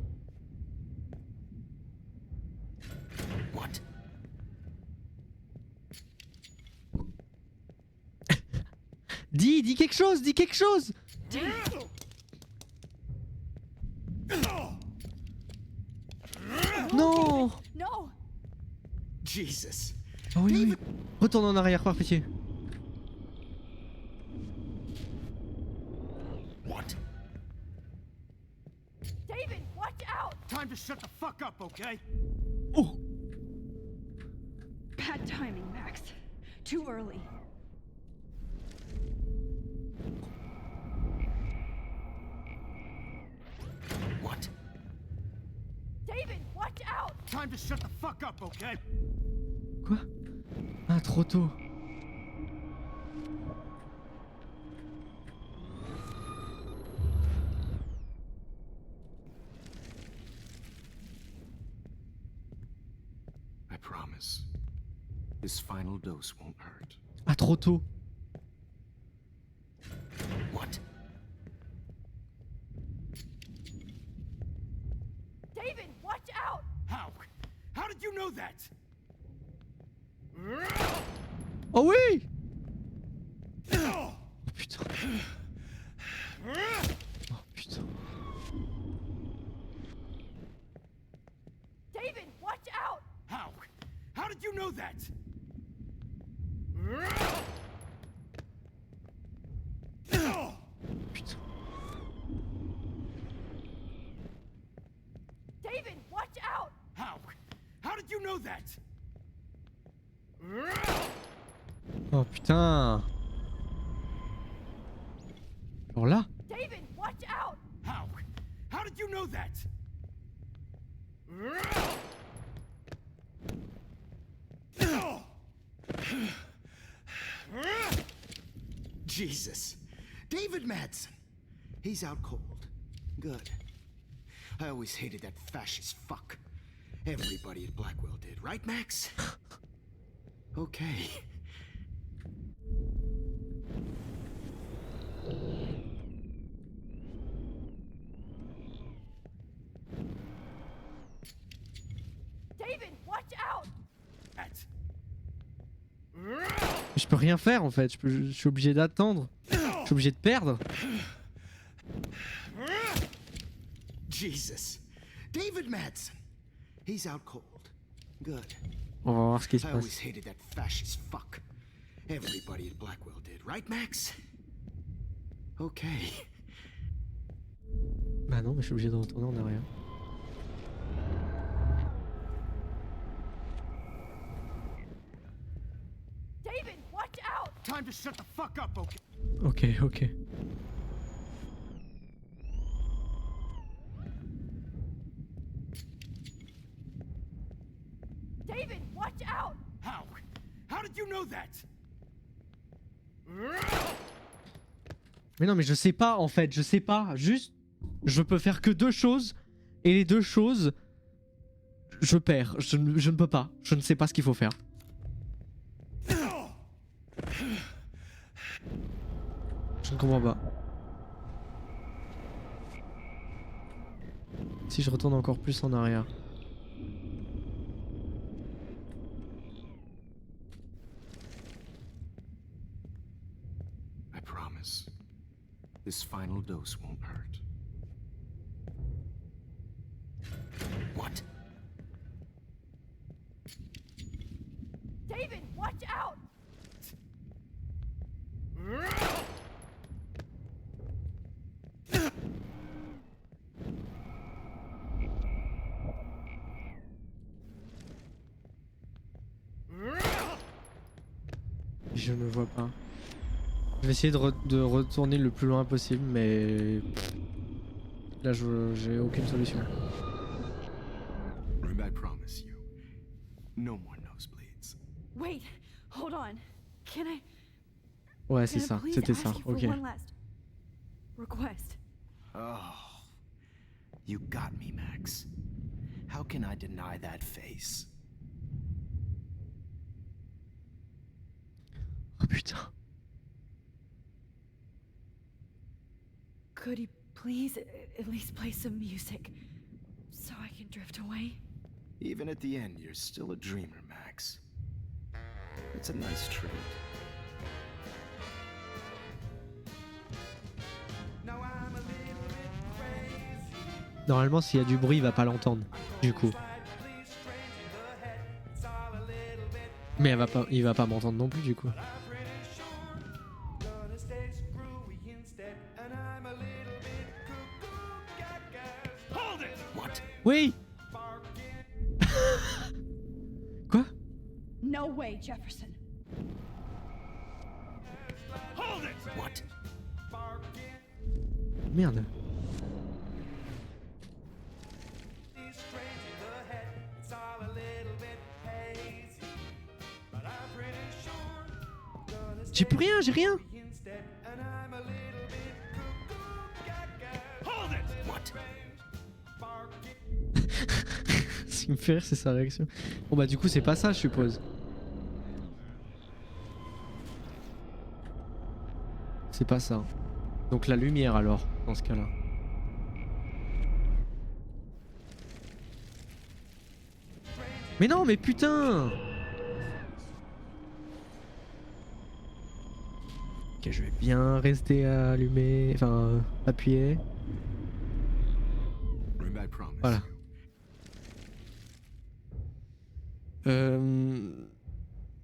What? Dis quelque chose, dis quelque chose. Non. No. Jesus. Oh oui, oui. Retourne en arrière, par pitié. What? David, watch out. Time to shut the fuck up, okay? Oh. Bad timing, Max. Too early. What? David, watch out. Time to shut the fuck up, okay? Quoi? Ah, trop tôt. I promise, this final dose won't hurt. Ah, trop tôt. What? David, watch out. How? How did you know that? Oh oui. Oh putain. Oh putain. David, watch out. How? How did you know that? Putain. David, watch out! How? How did you know that? Oh putain. Alors là. David, watch out! How? How did you know that? Jesus. David Madsen. He's out cold. Good. I always hated that fascist fuck. Everybody at Blackwell did, right, Max? Okay. David, watch out! Je peux rien faire en fait, je suis obligé d'attendre. Je suis obligé de perdre. Jesus. David Madsen. He's out cold. Good. On va voir ce qui se I passe. always hated that fascist fuck. Everybody at Blackwell did, right, Max? Okay. Bah non, mais je suis obligé de retourner en arrière. David, watch out! Time to shut the fuck up, okay? Ok, ok. David, watch out! How? How did you know that? Mais non, mais je sais pas en fait, je sais pas. Juste, je peux faire que deux choses. Et les deux choses, je perds. Je ne peux pas. Je ne sais pas ce qu'il faut faire. Je ne comprends pas. Si je retourne encore plus en arrière. I promise. This final dose won't hurt. What? David, watch out! Je ne vois pas. Je vais essayer de retourner le plus loin possible, mais là j'ai aucune solution. I promise you, no more nosebleeds. Wait, hold on. Can I? Ouais, c'est can I ça, please c'était ask ça. you for Ok. one last request. Oh, you got me, Max. How can I deny that face? Oh putain. Could you please at least play some music so I can drift away? Even at the end, you're still a dreamer, Max. It's a nice treat. Normalement, s'il y a du bruit, il va pas l'entendre. Du coup. Mais il va pas m'entendre non plus, du coup. Oui. Quoi? No way, Jefferson. What? Merde. J'ai plus rien, j'ai rien. Ce qui me fait rire, c'est sa réaction. Bon bah du coup c'est pas ça, je suppose. C'est pas ça. Donc la lumière alors, dans ce cas-là. Mais non, mais putain! Ok, je vais bien rester allumé, enfin appuyé. Voilà.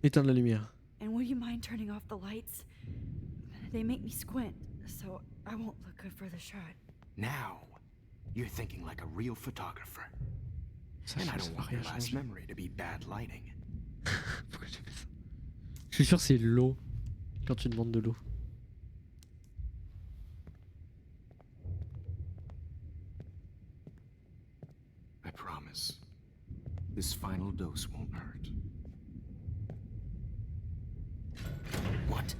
Éteindre la lumière. And will would you mind turning off the lights? They make me squint, so I won't look good for the shot. Now, you're thinking like a real photographer. Ça, And I ça don't va want rien your last changer. memory to be bad lighting. Pourquoi j'ai fait ça? Je suis sûr que c'est l'eau quand tu demandes de l'eau. I promise. This final dose won't hurt. What?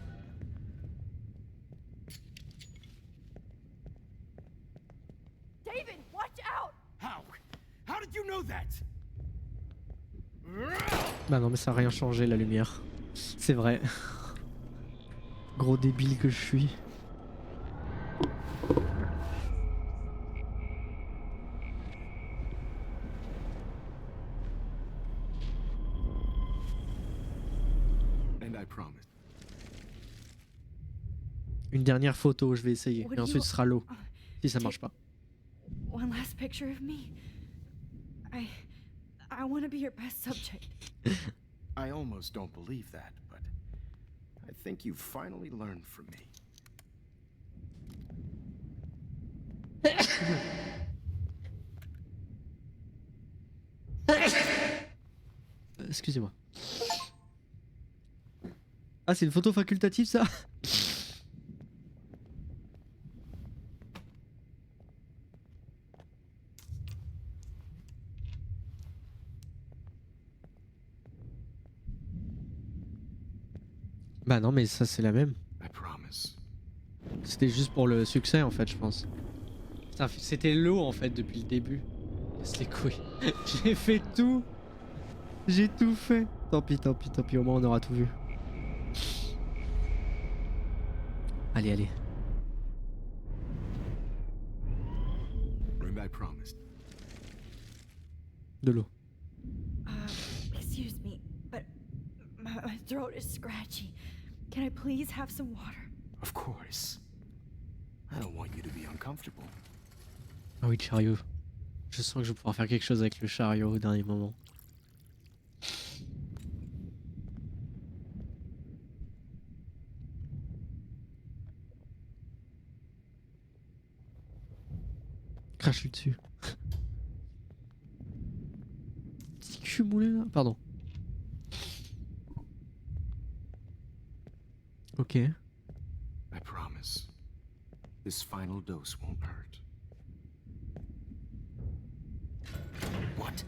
David, watch out! How? How did you know that? Bah non mais ça a rien changé la lumière. C'est vrai. Gros débile que je suis. And I promise. Une dernière photo, je vais essayer. What Et do ensuite you- ce sera l'eau. Si ça take- marche pas. One last picture of me. I want to be your best subject. I almost don't believe that, but I think you've finally learned from me. Excusez-moi. Ah, c'est une photo facultative ça? Bah non mais ça c'est la même. I promise. C'était juste pour le succès en fait je pense. Putain, c'était l'eau en fait depuis le début. Casse les couilles. J'ai fait tout. J'ai tout fait. Tant pis, tant pis, tant pis, au moins on aura tout vu. Allez, allez. And I promised. De l'eau. Excuse me, but my throat is scratchy. Can I please have some water? Of course. I don't want you to be uncomfortable. Ah oui, le chariot. Je sens que je vais pouvoir faire quelque chose avec le chariot au dernier moment. Crache-lui dessus. Petit cul moulé là. Pardon. Ok. I promise. This final dose won't hurt. What?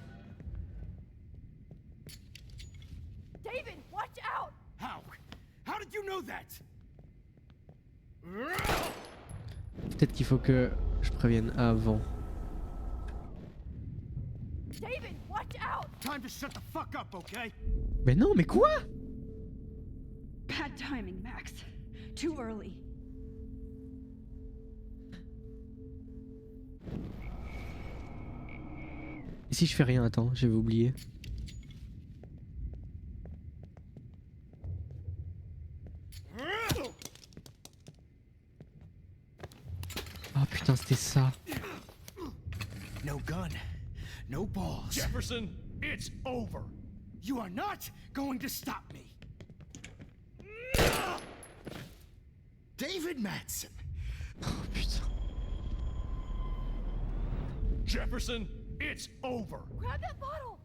David, watch out! How? How did you know that? Peut-être qu'il faut que je prévienne avant. David, watch out! Time to shut the fuck up, okay? Mais non, mais quoi? Bad timing, Max. Too early. Et si je fais rien? Attends, j'avais oublié. Oh putain, c'était ça. No gun, no balls. Jefferson, it's over. You are not going to stop me. David Madsen. Oh putain. Jefferson, it's over. Grab that bottle!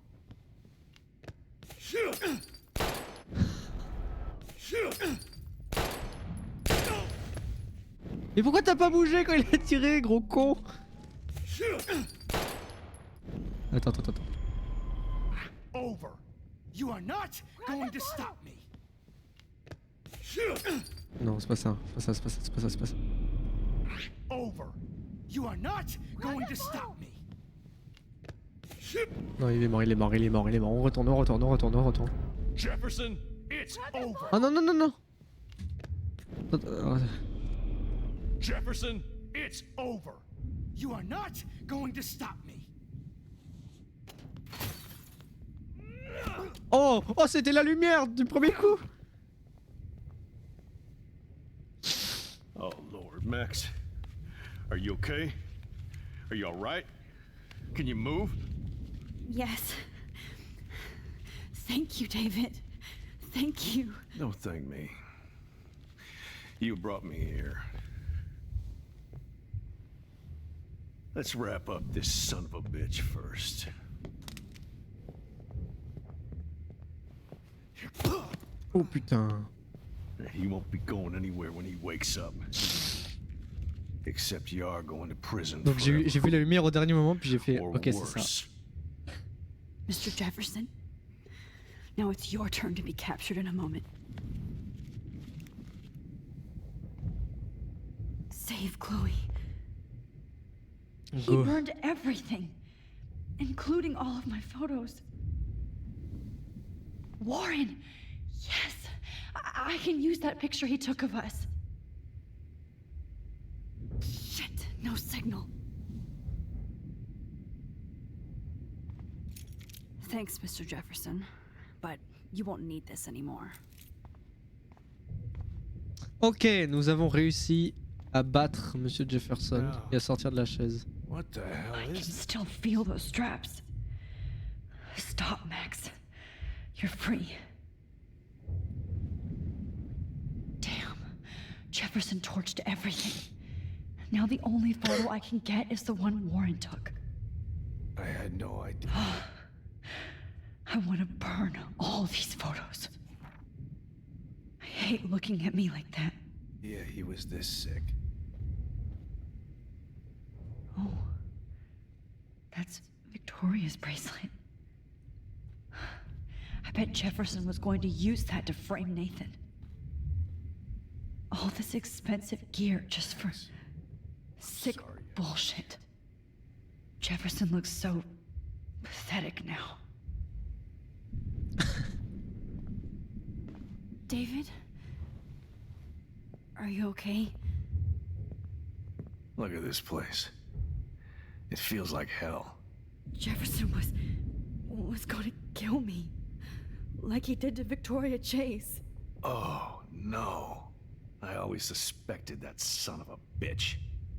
Mais pourquoi t'as pas bougé quand il a tiré, gros con? Attends, attends, attends. Over. You are not going to stop me. Non, c'est pas ça. C'est pas ça, c'est pas ça, c'est pas ça, c'est pas ça. Over. You are not going to stop me. Non, il est mort, il est mort, il est mort, il est mort. On retourne, on retourne, on retourne, on retourne. Jefferson, it's over. Oh non, non, non, non. Jefferson, it's over. You are not going to stop me. Oh, oh, c'était la lumière du premier coup. Oh, Lord, Max. Are you okay? Are you alright? Can you move? Yes. Thank you, David. Thank you. Don't thank me. You brought me here. Let's wrap up this son of a bitch first. Oh putain. He won't be going anywhere when he wakes up. Except you are going to prison. Donc j'ai vu la lumière au dernier moment puis j'ai fait or ok c'est ça. worse. Mr. Jefferson, now it's your turn to be captured in a moment. Save Chloe. He Go. burned everything, including all of my photos. Warren, yes, I can use that picture he took of us. Shit, no signal. Thanks, Mr. Jefferson, but you won't need this anymore. Ok, nous avons réussi à battre Monsieur Jefferson et à sortir de la chaise. What the hell I can still feel those straps. Stop, Max. You're free. Damn. Jefferson torched everything. Now the only photo I can get is the one Warren took. I had no idea. I want to burn all these photos. I hate looking at me like that. Yeah, he was this sick. Oh. That's Victoria's bracelet. I bet Jefferson was going to use that to frame Nathan. All this expensive gear just for sick bullshit. Jefferson looks so pathetic now. David? Are you okay? Look at this place. It feels like hell. Jefferson was going to kill me. Like he did to Victoria Chase. Oh, no. I always suspected that son of a bitch.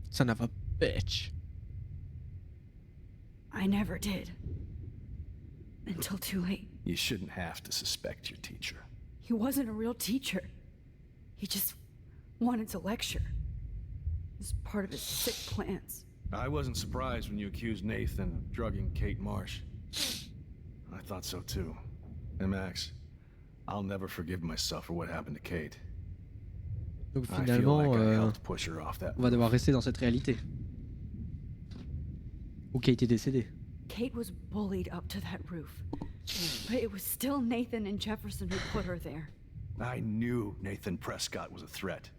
Son of a bitch. I never did. Until too late. You shouldn't have to suspect your teacher. He wasn't a real teacher. He just wanted to lecture. It was part of his sick plans. I wasn't surprised when you accused Nathan of drugging Kate Marsh. I thought so too. And Max, I'll never forgive myself for what happened to Kate. Donc I feel finalement, like I helped push her off that on va devoir rester dans cette réalité. Ou Kate est décédée. Kate was bullied up to that roof. But it was still Nathan and Jefferson who put her there. I knew Nathan Prescott was a threat.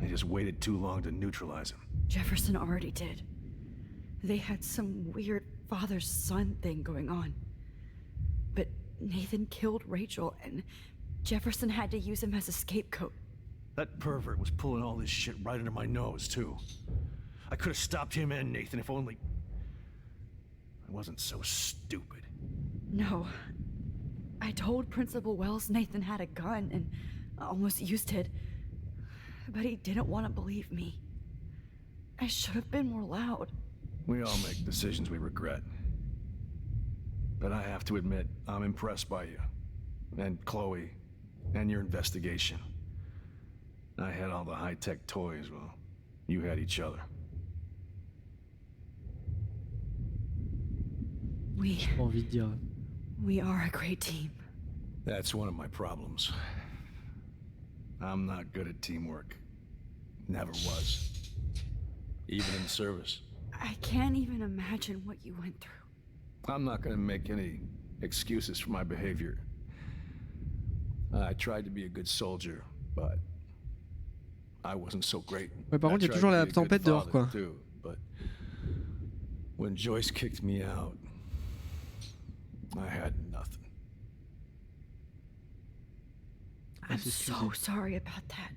I just waited too long to neutralize him. Jefferson already did. They had some weird father-son thing going on. But Nathan killed Rachel, and Jefferson had to use him as a scapegoat. That pervert was pulling all this shit right under my nose, too. I could have stopped him and Nathan if only I wasn't so stupid. No. I told Principal Wells Nathan had a gun and almost used it. But he didn't want to believe me. I should have been more loud. We all make decisions we regret. But I have to admit, I'm impressed by you. And Chloe. And your investigation. I had all the high-tech toys, well, you had each other. We are a great team. That's one of my problems. I'm not good at teamwork. Never was. Even in service. I can't even imagine what you went through. I'm not gonna make any excuses for my behavior. I tried to be a good soldier, but I wasn't so great. Ouais, par contre, il y a toujours la tempête dehors, quoi. Too, but when Joyce kicked me out, I had nothing. I'm so sorry about that.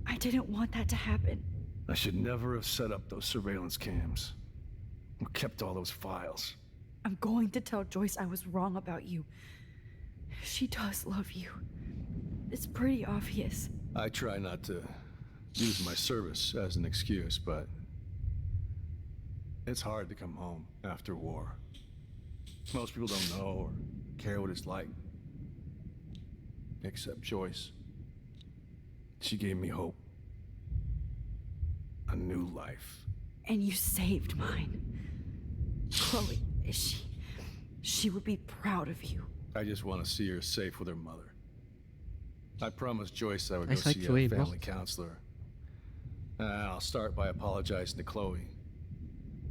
I didn't want that to happen. I should never have set up those surveillance cams. Or kept all those files. I'm going to tell Joyce I was wrong about you. She does love you. It's pretty obvious. I try not to use my service as an excuse, but it's hard to come home after war. Most people don't know or care what it's like. except Joyce. She gave me hope. A new life. And you saved mine. Chloe, she would be proud of you. I just want to see her safe with her mother. I promised Joyce I would go C'est vrai see que Chloé a est family morte. counselor. I'll start by apologizing to Chloe.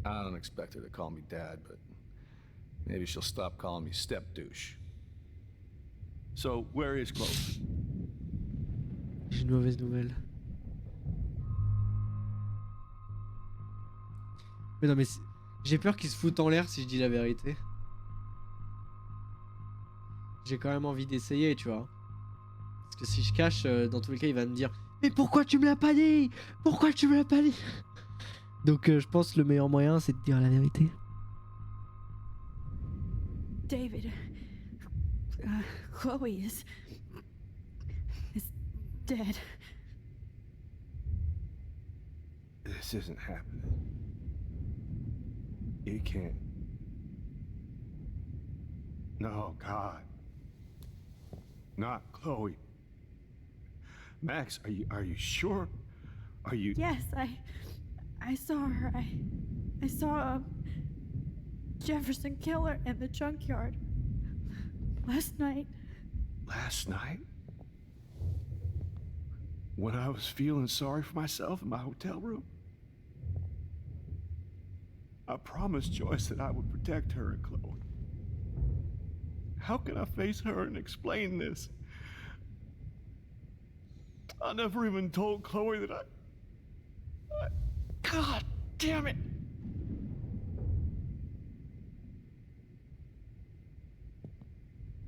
I don't expect her to call me dad, but maybe she'll stop calling me step douche. So, where is Chloe? J'ai une mauvaise nouvelle. Mais non, mais j'ai peur qu'il se foute en l'air si je dis la vérité. J'ai quand même envie d'essayer, tu vois. Parce que si je cache, dans tous les cas, il va me dire « Mais pourquoi tu me l'as pas dit? Pourquoi tu me l'as pas dit ?» Donc je pense que le meilleur moyen, c'est de dire la vérité. David, Chloe is dead. This isn't happening. It can't. No, God. Not Chloe. Max, are you sure? Are you... Yes, I saw her. I saw a Jefferson killer in the junkyard last night. Last night? When I was feeling sorry for myself in my hotel room? I promised Joyce that I would protect her and Chloe. How can I face her and explain this? I never even told Chloe that I... God damn it!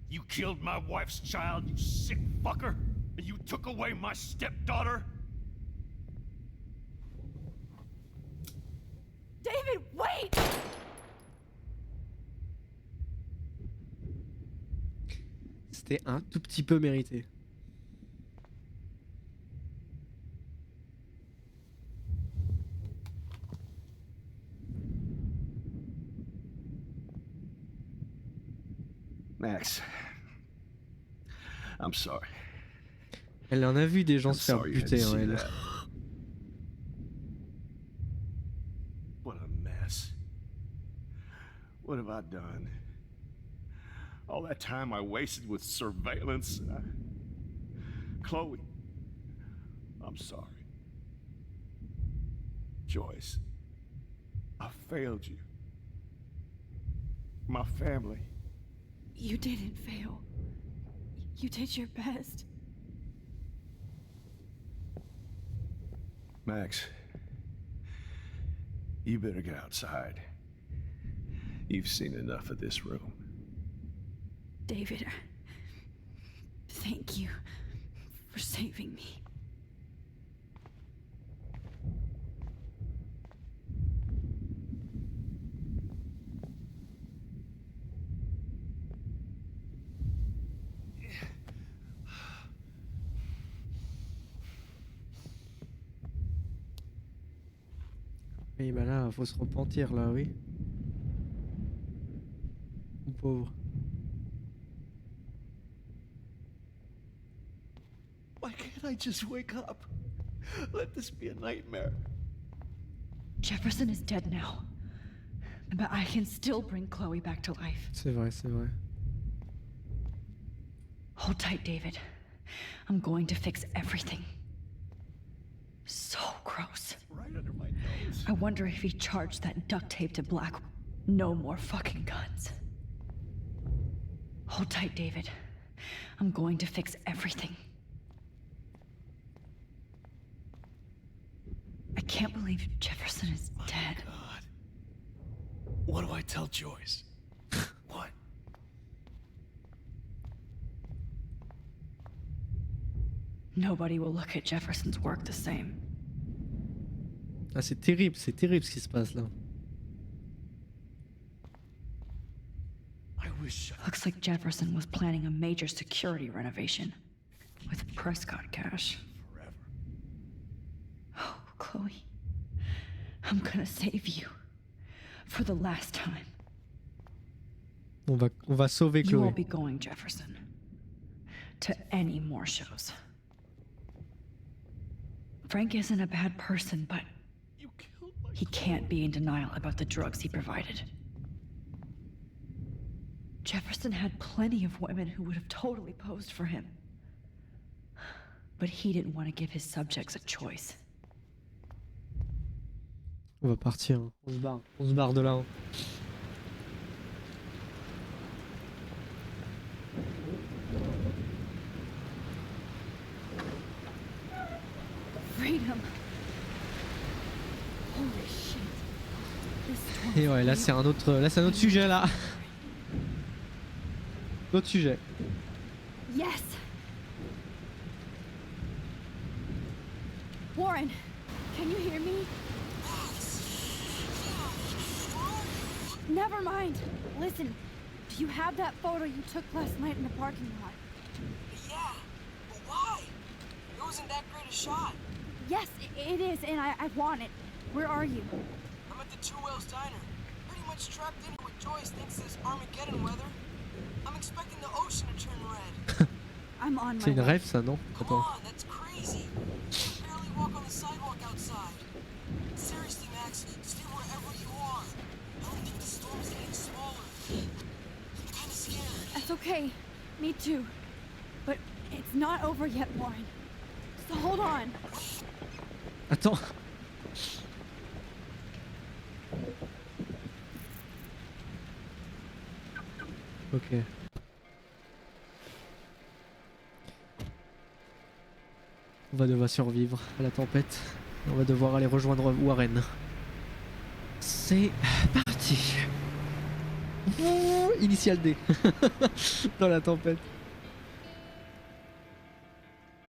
You killed my wife's child, you sick fucker! And you took away my stepdaughter? David, wait! C'était un tout petit peu mérité. Max, I'm sorry. Elle en a vu des gens I'm se faire sorry you had to buter, hein, see elle. that. What a mess. What have I done? All that time I wasted with surveillance. Chloe, I'm sorry. Joyce, I failed you. My family. You didn't fail. You did your best. Max, you better get outside. You've seen enough of this room. David, thank you for saving me. Oui, bah là, faut se repentir, là, oui. Mon pauvre. Why can't I just wake up? Let this be a nightmare. Jefferson is dead now. But I can still bring Chloe back to life. C'est vrai, c'est vrai. Hold tight, David. I'm going to fix everything. So gross. Right under my nose. I wonder if he charged that duct tape to Black. No more fucking guns. Hold tight, David. I'm going to fix everything. I can't believe Jefferson is dead. God. What do I tell Joyce? What? Nobody will look at Jefferson's work the same. Ah, c'est terrible ce qui se passe là. Looks like Jefferson was planning a major security renovation with Prescott cash. Oh, Chloe. I'm gonna save you. For the last time. On va sauver You Chloé. won't be going, Jefferson. to any more shows. Frank isn't a bad person, but he can't be in denial about the drugs he provided. Jefferson had plenty of women who would have totally posed for him. But he didn't want to give his subjects a choice. On va partir, on se barre de là. Freedom. Holy shit. Et ouais, là c'est un autre sujet là. Autre sujet. Yes. Warren, can you hear me? Never mind. Listen, do you have that photo you took last night in the parking lot? Yeah, but why? It wasn't that great a shot. Yes, it is, and I want it. Where are you? I'm at the Two Whales Diner. Pretty much trapped in here with Joyce thinks this Armageddon weather. I'm expecting the ocean to turn red. I'm on my C'est une way. rêve ça, non? Come on, that's crazy. You can barely walk on the sidewalk outside. Seriously, Max, stay wherever you are. I don't think the storm's getting smaller. I'm kinda scared. That's okay. Me too. But it's not over yet, Warren. So hold on. Attends. Ok. On va devoir survivre à la tempête. On va devoir aller rejoindre Warren. C'est parti. Ouh, initial D. Dans la tempête.